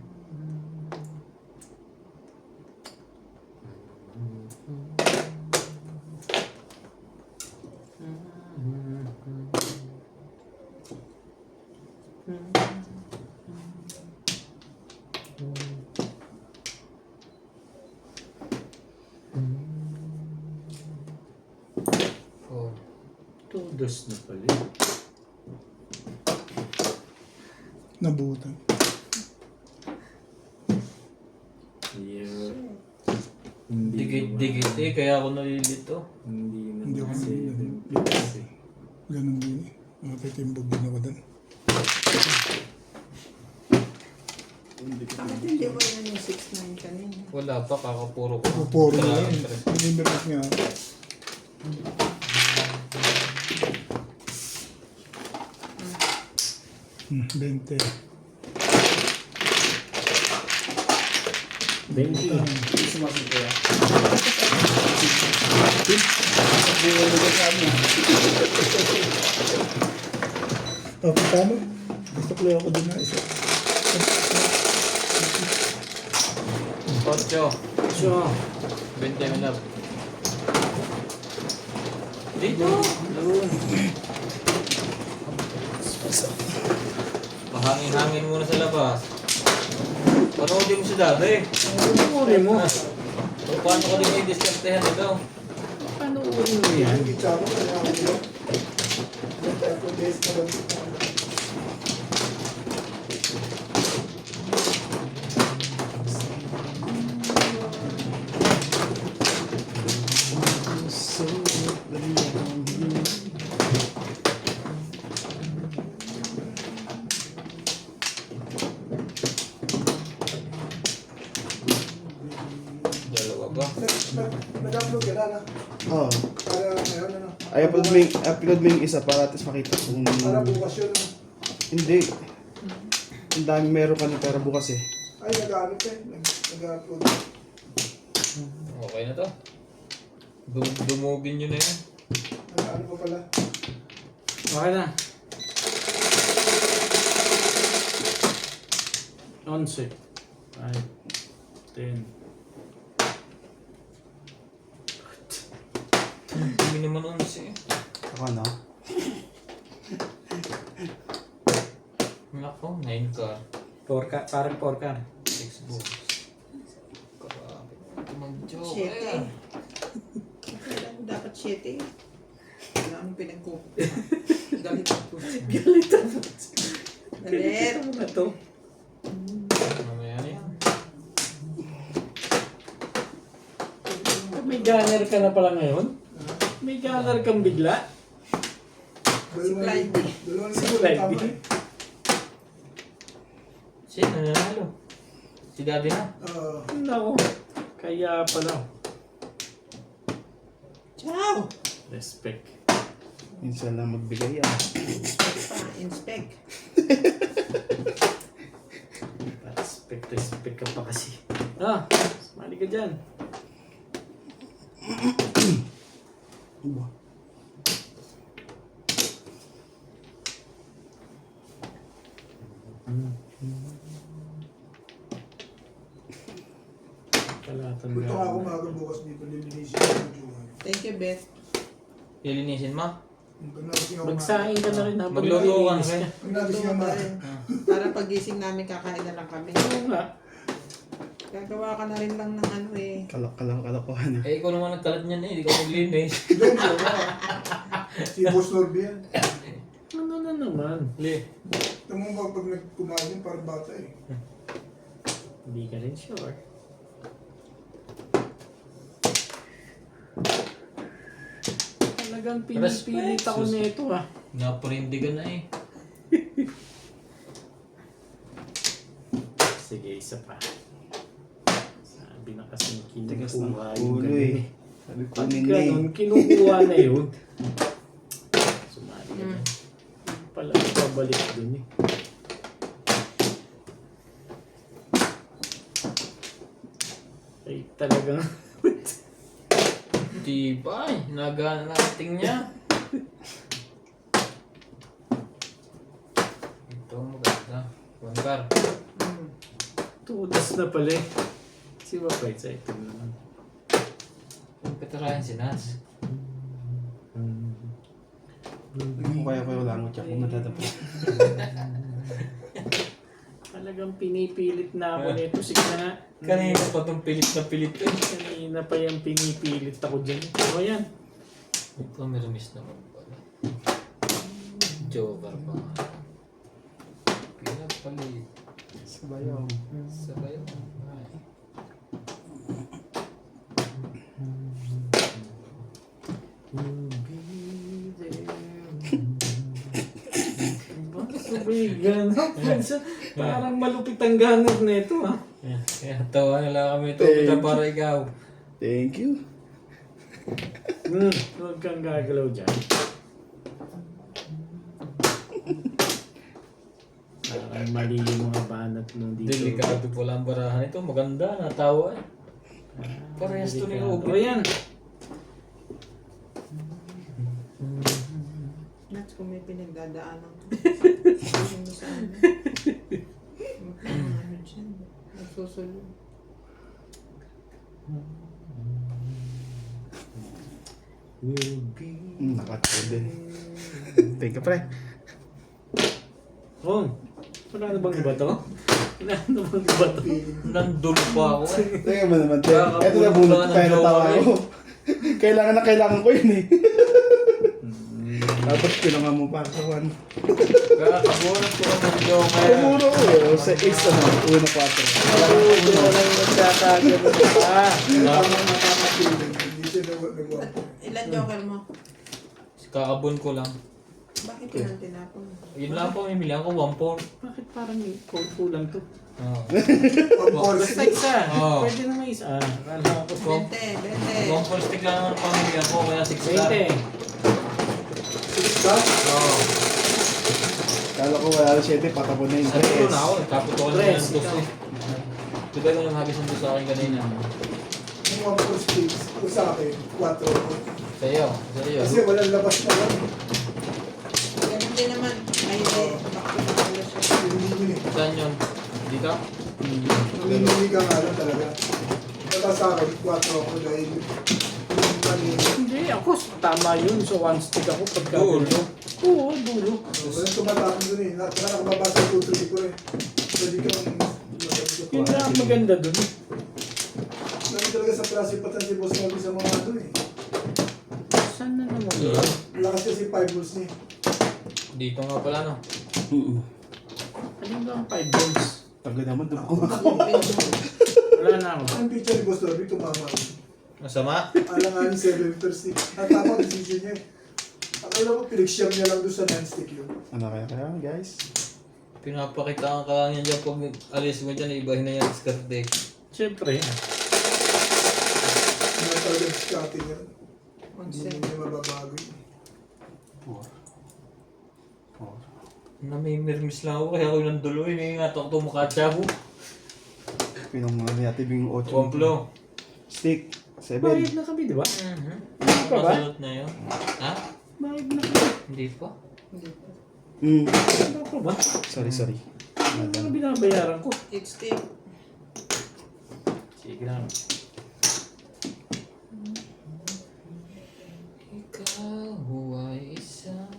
Dos na pala. Nabutan. Yeah. Dikit-dikit eh, kaya ako nalilito. Hindi ako kasi. nalilito. Ganun din eh. Nakatitimbog din ako doon. Bakit hindi mo yan yung 6-9 kanina? Wala pa, kakapuro ko. Pupuro na Wala yun. pa rin. Inimberat nga. Hmm, 20. 20. Sumasin ko yan. Sabi ko lugar sa amin. Oh, tama. Gusto ko ako din na isa. 8. So, 20 minap. Dito. Mahangin-hangin muna sa labas. Panoodin mo si dati. panoodin mo. So, paano ko din i-discartehan ito? Panoodin mo yan. Dalawa ba? Nag-upload ka na. Oo. Para ngayon, ano? I-upload mo yung isa para at least makita kung... bukas yun. Hindi. Ang dami meron ka na pera bukas eh. Ay, nag-ano pa eh. Nag-upload. Okay na to. Dumugin nyo na yan. Nag-ano pa pala. Okay na. 11. 5. 10. Hindi naman 11 eh. Ako na. Nako, 9 car. 4 ka, parang 4 ka. 6 books. Grabe. Ito mag-joke. 7. Kailan dapat 7? Wala akong pinagkukuha. Galit ako. Galit ako. Galit. Ano na to? Mamaya na yan. May gunner ka na pala ngayon? May gunner kang bigla? Supply D. Supply D. Siya, nananalo. Si daddy na. Nako. Kaya pala. Ciao! Respect. Minsan lang magbigay ah. Inspect. Respect ka pa kasi. Ah, sumali ka dyan. Kalatan Punta nga. ako maaga bukas dito. Lilinisin ko yung jowa. Thank you, Beth. Ilinisin mo. Magsaing ka na rin habang Magluto ka nalilinis na. Luto pa rin. Para pagising namin kakain na lang kami. Oo nga. Gagawa ka na rin lang ng ano eh. Kalokohan ah. Eh, ikaw naman nagkalat niyan eh. Hindi ka maglinis. Si Boss Lord yan. Ano na naman? Li. Ito mo ba pag nagkumain yun, parang bata eh. Hindi ka rin sure. Talagang pinipilit Respect, ako sus. nito ah. Naparindigan na eh. Sige, isa pa. Sabi na kasi Tigas ng kinukuha yung ulo ganun eh. Sabi Pag kunin na eh. ganun, kinukuha na yun. Sumali ka na. Pala pabalik dun eh. Ay talagang Tibay. Nagana nating niya. Ito maganda. Wanggar. tudas na pala eh. Si Wapay sa ito naman. Yung petarayan si Nas. Kung kaya ko lang mo, tsaka kung matatapo. Talagang pinipilit na ako nito. Sige na. Kanina pa itong pilit na pilit eh. Kanina pa yung pinipilit ako dyan. Ano yan? Ito may remis naman pala. Joker pa nga. Pinapalit. Sabayaw. Sabay ako. Ay. Sabay, gano'n. Parang malupit ang ganap na ito ah. Kaya tawa na lang kami ito. Thank Kita you. para ikaw. Thank you. Huwag kang gagalaw dyan. Parang mali yung mga banat mo dito. Delikado pala ang barahan ito. Maganda. Natawa eh. Parehas to ni Delikado. Obi. O yan. Nats kung may pinagdadaanan ko. Sabihin mo sa ano. Ano dyan. Nagsusunod. Will be. Nakatawa din. Thank you, pre. Oh, wala na bang iba to? Wala na bang iba to? Nandun pa ako eh. Teka mo naman, Ted. Baka Ito na pumunta bunot ka ng tayo na tawa Joker, ko. Kailangan na kailangan ko yun eh. Tapos pinangan mo pa sa one. Kakabunan ko ng Joker. Pumuro ko eh. Sa ace ano, 1-4. Ito lang nagkakagano pa. Hindi siya nagawa. Ilan joker mo? Kakabun ko lang. Bakit yun ang tinapon? Yun lang po, may ako 1-4. Bakit parang kulang to? Oo. Basta isa. Oo. Pwede na may isa. Akala ko 20. 1-4 stick lang naman ang pamilya ko, kaya 6 star. 20. Oo. Kala ko wala na 7, patapon na yung Sabi ko na 3. ako, kapot ko na Tres, yung dos eh. Diba yung naghabis ng dos sa akin kanina? Yung mga first stage, kung sa akin, 4 ako. Sa'yo, sa'yo. Kasi walang labas na lang. Ganun din naman. Ay, hindi. Bakit nakala siya? Hindi yun eh. Saan yun? Dito? Namimili ka nga lang talaga. Wala sa akin, 4 ako dahil yung kanina. Hindi, ako tama yun. So one stick ako pagka. Dulo. Oo, dulo. Walang tumatapon dun eh. Nakakababasa yung tutuloy ko eh. Pwede kang Yun na ang maganda dun. Lagi talaga sa prasipatan si Boss Novi sa mga ano eh. Saan na naman yun? Lakas kasi 5 balls niya eh. Dito nga pala no. Alin ba ang 5 balls? Taga naman doon ko. Wala na ako. Ang picture ni Boss Novi tumama. Masama? Alanganin 7 percent. At tama ang decision niya eh. Akala mo pinagsyam niya lang doon sa non-stick yun. Ano kaya guys? Pinapakitaan ka lang yan dyan pag alis mo dyan, ibahin na yan sa skirt. Siyempre. Hindi talaga discarding yan. Hindi 11. niya mababago yun. Namimirmis lang ako kaya ako yung nandulo. Iniingat ako tumukatsa ko. Pinangan natin yung 8. Wamplo. Stick. 7. Bayad na kami, di ba? pa ba? Masalot na yun. Ha? Bayad na kami. Hindi pa. Ano pa ba? Sorry. Ano binabayaran ko? It's still. Sige lang. Ikaw ay isang...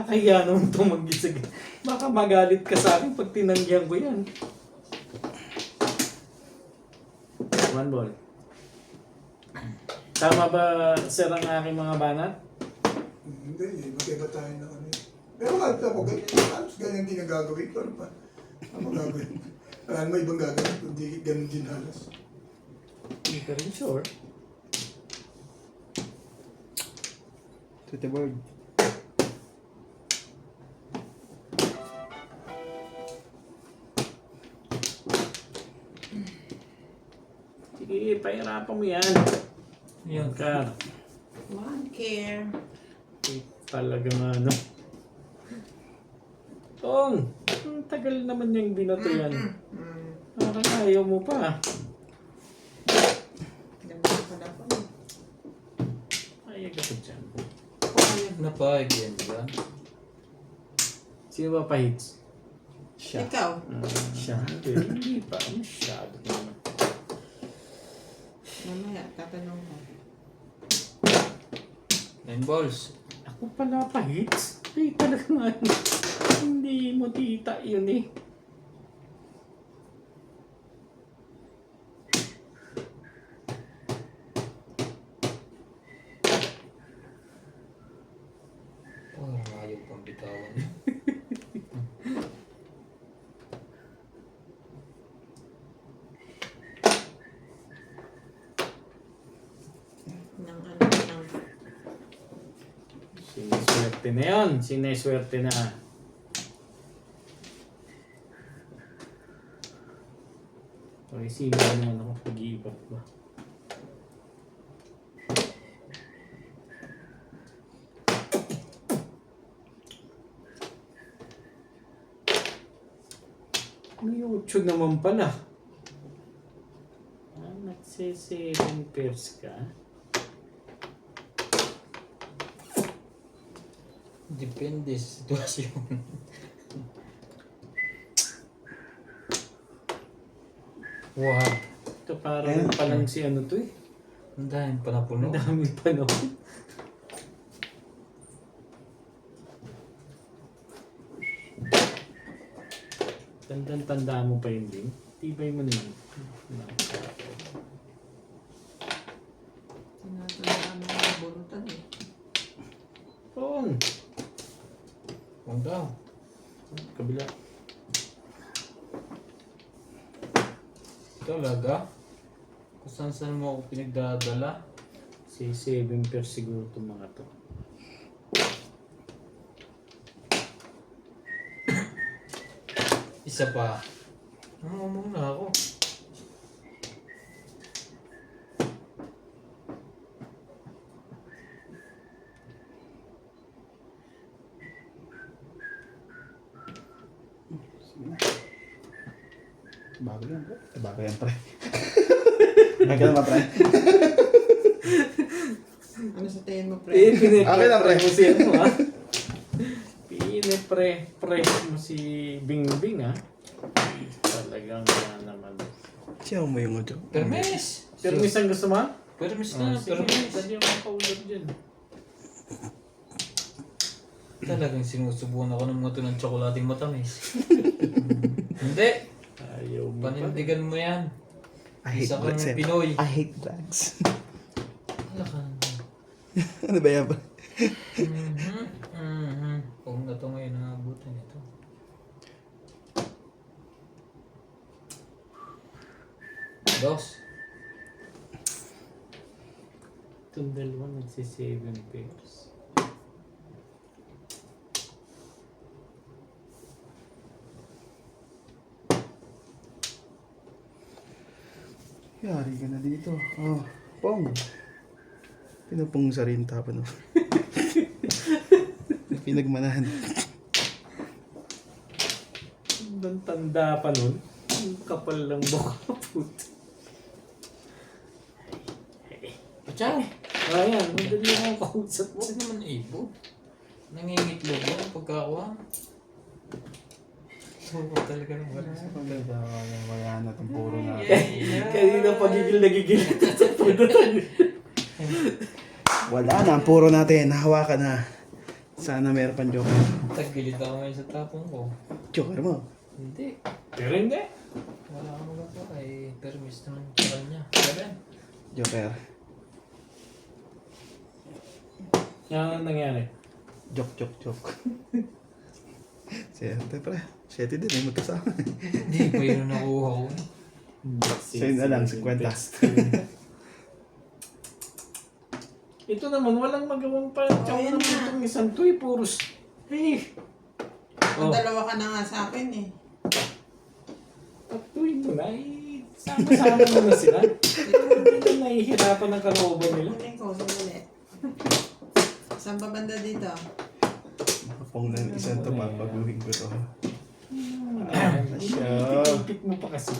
Kaya naman itong mag-isag. Baka magalit ka sa akin pag tinanggihan ko yan. One ball. Tama ba, sir, ang aking mga banat? Hindi eh. Magkaiba tayo na ano eh. Pero kahit ako, halos ganyan din ang gagawin ko. Ano pa? Ano gagawin? Alam mo ibang gagawin. Kundi ganun din halos. Hindi ka rin sure. To the word. Sige, pahirapan mo yan. Yan ka. One care. Talagang ano. Tong, ang tagal naman yung binato yan. Parang ayaw mo pa. Naman pa na po. Ayaw ka dyan. Payag na payag yan dyan. Sino ba pa-hits? Siya. Ikaw. Siya. Hindi pa. Masyado naman. Mamaya, tatanong mo. 9 balls. Ako pala pa-hits? Ay, talaga nga. Hindi mo tita yun eh. Oh, ayaw pang bitawan. Ng ano, ng Sineswerte na yun. Sineswerte na. Okay, sino naman ako pag-iibat ba? May 8 naman pala. Nagse-7 pairs ka? Depende sa sitwasyon. Wow. Ito parang palang si ano to eh. Ang dahil pa na puno. Ang daming panahon. Tandang-tanda mo pa yun din. Tibay mo naman. tinatandaan mo ng burutan eh. Pong! Huwag daw. Kabila. Talaga? Kung saan mo ako pinagdadala? Si 7 pairs siguro itong mga to. Isa pa. Ano muna ako? Bago yan, pre. Bago yan, pre. Ay, ka naman, pre. Ano sa tingin mo, pre? Okay lang, pre. mo si ano ha? Pinipre mo si Bingbing ha? Talagang yan naman. Siya mo yung audio. Permis! Permis ang gusto mo? Permis na, Sige, permis. dali ako makaulad dyan. Talagang sinusubukan ako ng mga ito ng tsokolating matamis. Hindi! Ayaw mo pa. Panindigan mo yan. I hate Isa kang drugs. Pinoy. I hate drugs. Wala ka naman. Ano ba yan, pre? Huwag na ito ngayon naabutan ito. Dos. Itong dalawa nagsi-7 pairs. Yari ka na dito. Oh, Pong. Pinapong sa rin tapan. Pinagmanahan. Ang tanda pa nun. Ang kapal lang buka. Puta. Ciao! Ayan, madali akong kausap. Huwag naman ibo. Nangingitlog yan pagkakuha. Oo, talaga lang wala. Wala na itong puro na. Kanina pagigil na gigil sa punutan. Wala na, ang puro natin. Hawakan na. Sana meron pang joker. Tagilid ako ngayon sa tapong ko. Joker mo. Hindi. Pero hindi. Wala akong magagawa eh. Permis naman sa kanya. Seven. Joker. Yan ang nangyari. Joke. Siyete, pre. Siyete din, may magkasama. Hindi pa yun nakuha ko. Sa'yo na lang, 50. Ito naman, walang magawang pa-chow Ayan na na. itong isang to eh. Puros. Eh. Ang Oh, dalawa ka na nga sa akin eh. patuloy mo na eh. Sama-sama mo na sila. Hindi na nahihirapan ang kalooban nila. Kunin ko, sandali. Saan ba banda dito? Pong na isang to, babaguhin ko to. Ipit mo pa kasi.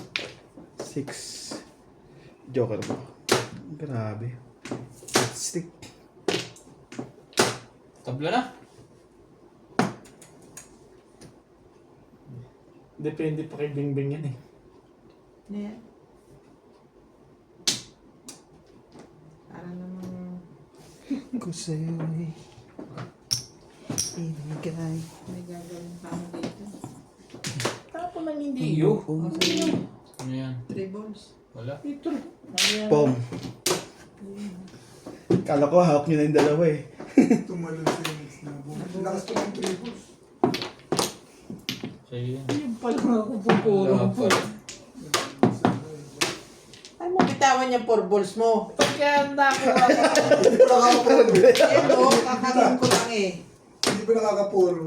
6. Joker mo. Grabe. Stick. Tabla na. Depende pa kay Bingbing yan eh. Ano yan? Para namang Ko sa'yo'y inigay. may gagawin pa mo dito. Tapo ng hindi iyo. Ano yan? 3 balls. Wala. Ito. Pong. Kala ko hawak nyo na yung dalawa eh. Tumalon sa mix na buo. Lakas pa ng triples. Sa'yo yan. Yung pala nga ako pupuro Wala po. pa. Ay mo bitawan yung 4 balls mo. Kaya nakuha ko. Hindi pa nakakapuro. Yan o, kakagin ko lang eh. Hindi pa nakakapuro.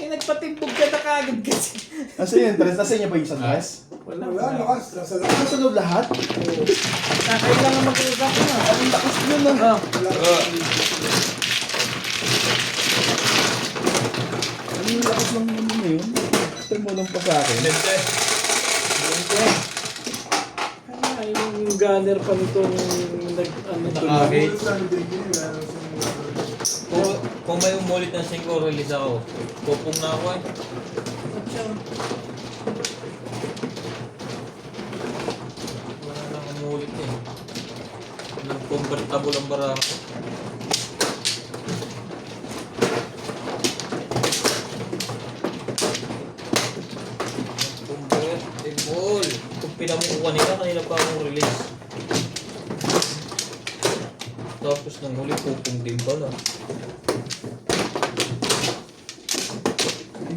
Eh, nagpatimbog ka na kagad kasi. Nasa yung interest? Nasa inyo ba yung sunrise? Wala. Wala, lakas. Nasa lakas. Nasa loob lahat? Kailangan mag-iusap na. Ang lakas nun ah. Ano yung lakas ng ano na yun? Ito mo lang pa sa akin. Kaya yung gunner pa nitong ano to. Nakahit. Wala na din yun. Wala na sa Kung may umulit na 5, release ako. Pupong na ako eh. Wala nang umulit eh. Nag-convertible ang bara ko. Convertible. Kung pinamuko kanina pa akong release. Tapos nang huli, pupong din pala.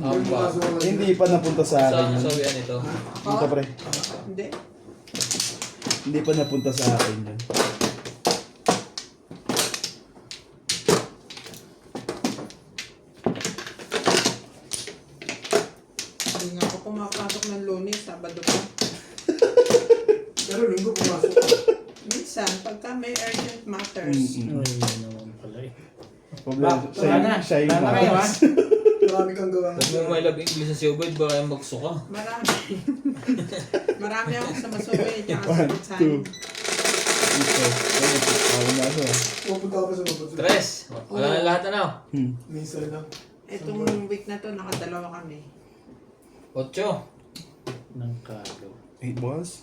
Amba. Hindi pa napunta sa akin Saan yun. sabihan ito? Dito pre. Hindi. Hindi pa napunta sa akin yun. Hindi nga ako pumapasok ng Lunes, Sabado pa. Pero linggo pumasok. Minsan, pagka may urgent matters. Ay, yun naman pala eh. Problema. Siya yung Tama kayo, ha? matas. Marami kang gawa. Huwag mo may love English sa si Obed, baka yung magsuka. Marami. Marami akong sa Masuwi, tsaka sa 1, Butsan. 2. Ito. Ano na ito ah. Pupunta ka pa sa mabot. Tres! Wala na lahat ano? Minsan lang. Itong week na to, nakadalawa kami. 8. Ng kalo. 8 balls.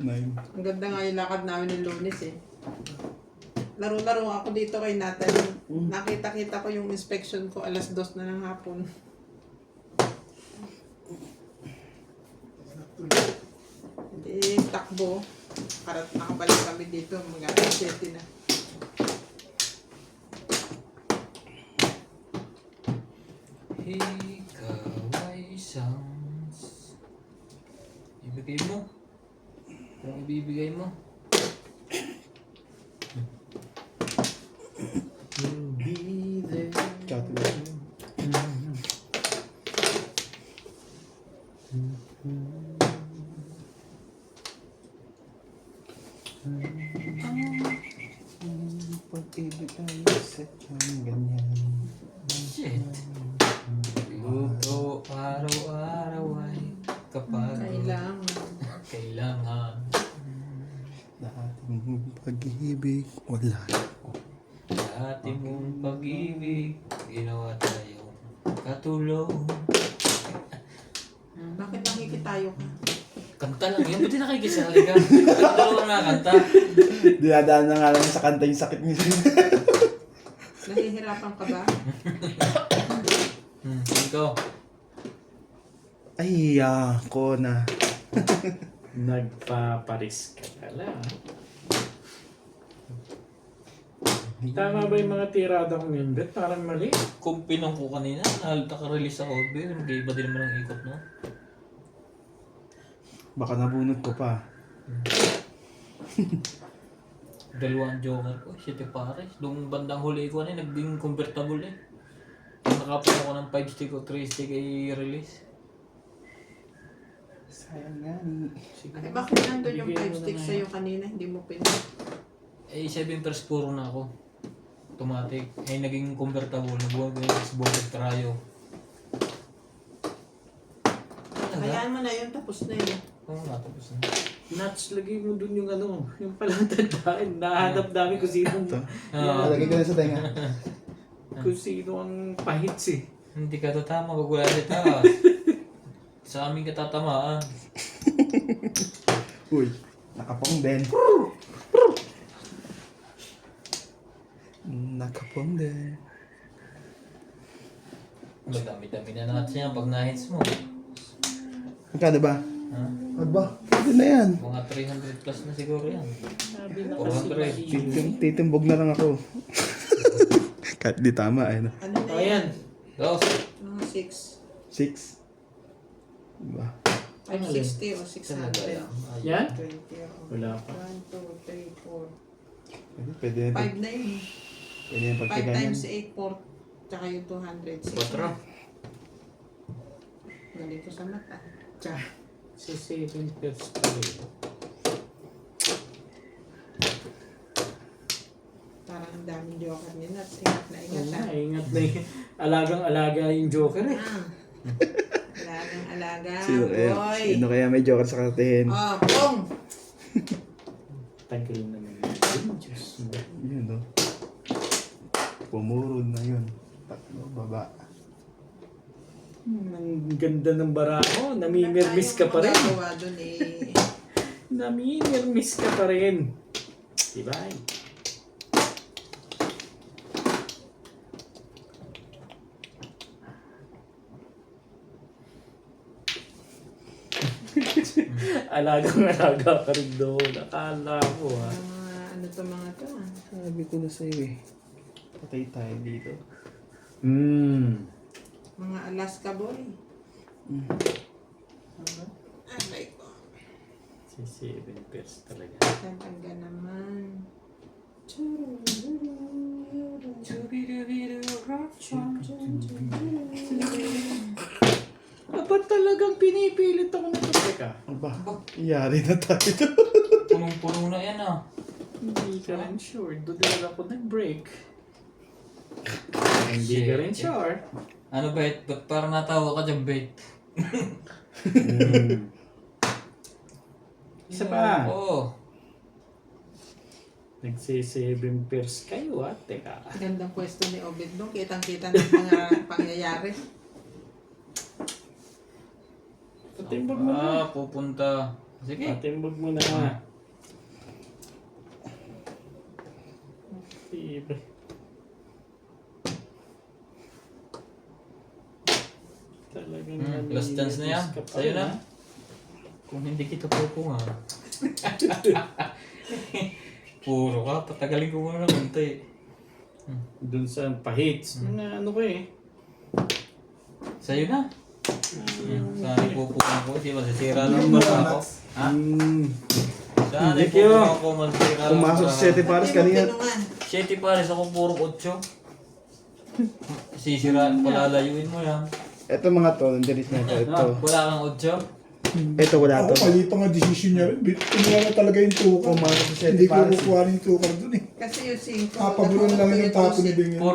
Nine. Ang ganda nga yung lakad namin ng Lunes eh. Laro-laro ako dito kay Natalie. Nakita-kita ko yung inspection ko alas 2 na ng hapon. Hindi, takbo. Para nakabalik kami dito, mag-alas 7 na. Ikaw ay isang... Ibigay mo. Kung ibibigay mo. You'll be there. Tsaka ito. Pag-ibig tayo sa ganyan. Shit. Luto araw-araw ay kapag kailangan. Dating pag-ibig, wala na. Dati mong pag-ibig, ginawa tayo katulong. Bakit nakikitayo ka? Kanta lang yun, ba't di nakikisali ka? Ano na kanta? Dinadaan na nga lang sa kanta yung sakit niya. Nahihirapan ka ba? Ikaw. Ay, ako na. Nagpaparis ka pala. Tama ba yung mga tirada kong yun? Bet, parang mali. Kung pinang ko kanina, naka-release ako. Hindi ba din naman ang ikot, no? Baka nabunot ko pa. Dalawang joker ko, City Pares. Doong bandang huli ko na naging convertible eh. Nakapon ako ng 5 stick o 3 stick ay release. Sayang nga ni. Ay, bakit nandun yung 5 sticks sa'yo kanina? Hindi mo pinag. Eh, 7 first puro na ako. Automatic. Ay, naging convertible. Nabuwag na yung Xbox Trayo. Hayaan mo na yun, tapos na yun. Oo nga, tapos na. Nuts, lagay mo dun yung ano, yung palang tandaan. Nahanap namin kung sino, Lagay ko na sa tenga. kung sino ang pahits eh. Hindi ka to tama, pag wala kita. Sa amin ka tatamaan. Uy, nakapong din. Nakapong din. Madami-dami na natin yan pag na-hits mo. Magkano ba? Ha? Aba, pwede na yan. Mga 300 plus na siguro yan. Sabi na 400. Titimbog na lang ako. Kahit di tama, eh. No? Ano na Ayan. yan? Dos. Mga 6. 6. Diba? 560 o 600. Yan? 20 o. Wala pa. 1, 2, 3, 4. Pwede yan. 5 na yun. Pwede yan 5 pagtiganan. times 8, 4. Tsaka yung 200. 4. Galing ko sa mata. Char. Si 7 pairs pa rin. Parang ang daming joker nila. Ingat na ingat. Oo Ah. nga, ingat na yun. Alagang-alaga yung Joker eh. Ah. Alagang alaga. Boy. Sino kaya may joker sa kartehin? Oh, pong. Tagal naman yun. Diyos mo. Yun, no? Pumurod na yun. Tatlo, baba. Ang ganda ng bara mo. Namimirmis ka pa rin. Magagawa dun eh. Namimirmis ka pa rin. Diba? Alagang-alaga ka rin doon. Akala ko ha. Ano to mga to ah. Sabi ko na sa'yo eh. Patay tayo dito. Mga Alaska boy. Aray ko. Si 7 pairs talaga. Tangga naman. Ba't talagang pinipilit ako na ito? Teka. Aba, iyari na tayo. Punong-puno na yan ah. Hindi ka rin sure. Doon lang ako nag-break. Hindi ka rin sure. Ano bait? Ba't parang natawa ka dyan, bait? Isa pa. Oo. Nagsi-7 pairs kayo ah. Teka. Gandang pwesto ni Obed doon. Kitang-kita ng mga pangyayari. Patimbog mo na. Pupunta. Sige. Patimbog mo na. Tiba. Talagang Last chance na yan. ka pa Sa'yo rin, na. ah. Kung hindi kita pupungan. Puro ka. Patagalin ko muna ng konti. Doon sa pahits. Mga ano ko eh. Sa'yo na. Saan ipupungan ko? Di masisira lang ba ako? Ha? Saan Thank you. ipupungan ko? Masisira lang Pumasok ba sa 7 pares kanina. Tinungan. 7 pares ako puro 8. Sisira, palalayuin mo yan. Ito mga to, nandiris na ito. Ito. Wala kang 8. Ito wala Ako to. mali pa nga desisyon niya. Kinuha na talaga yung tukar. Pumasok sa 7 Hindi ko pares. kukuha rin yung tukar dun eh. Kasi yung 5. Papagulan lang yung tapo ni Bing.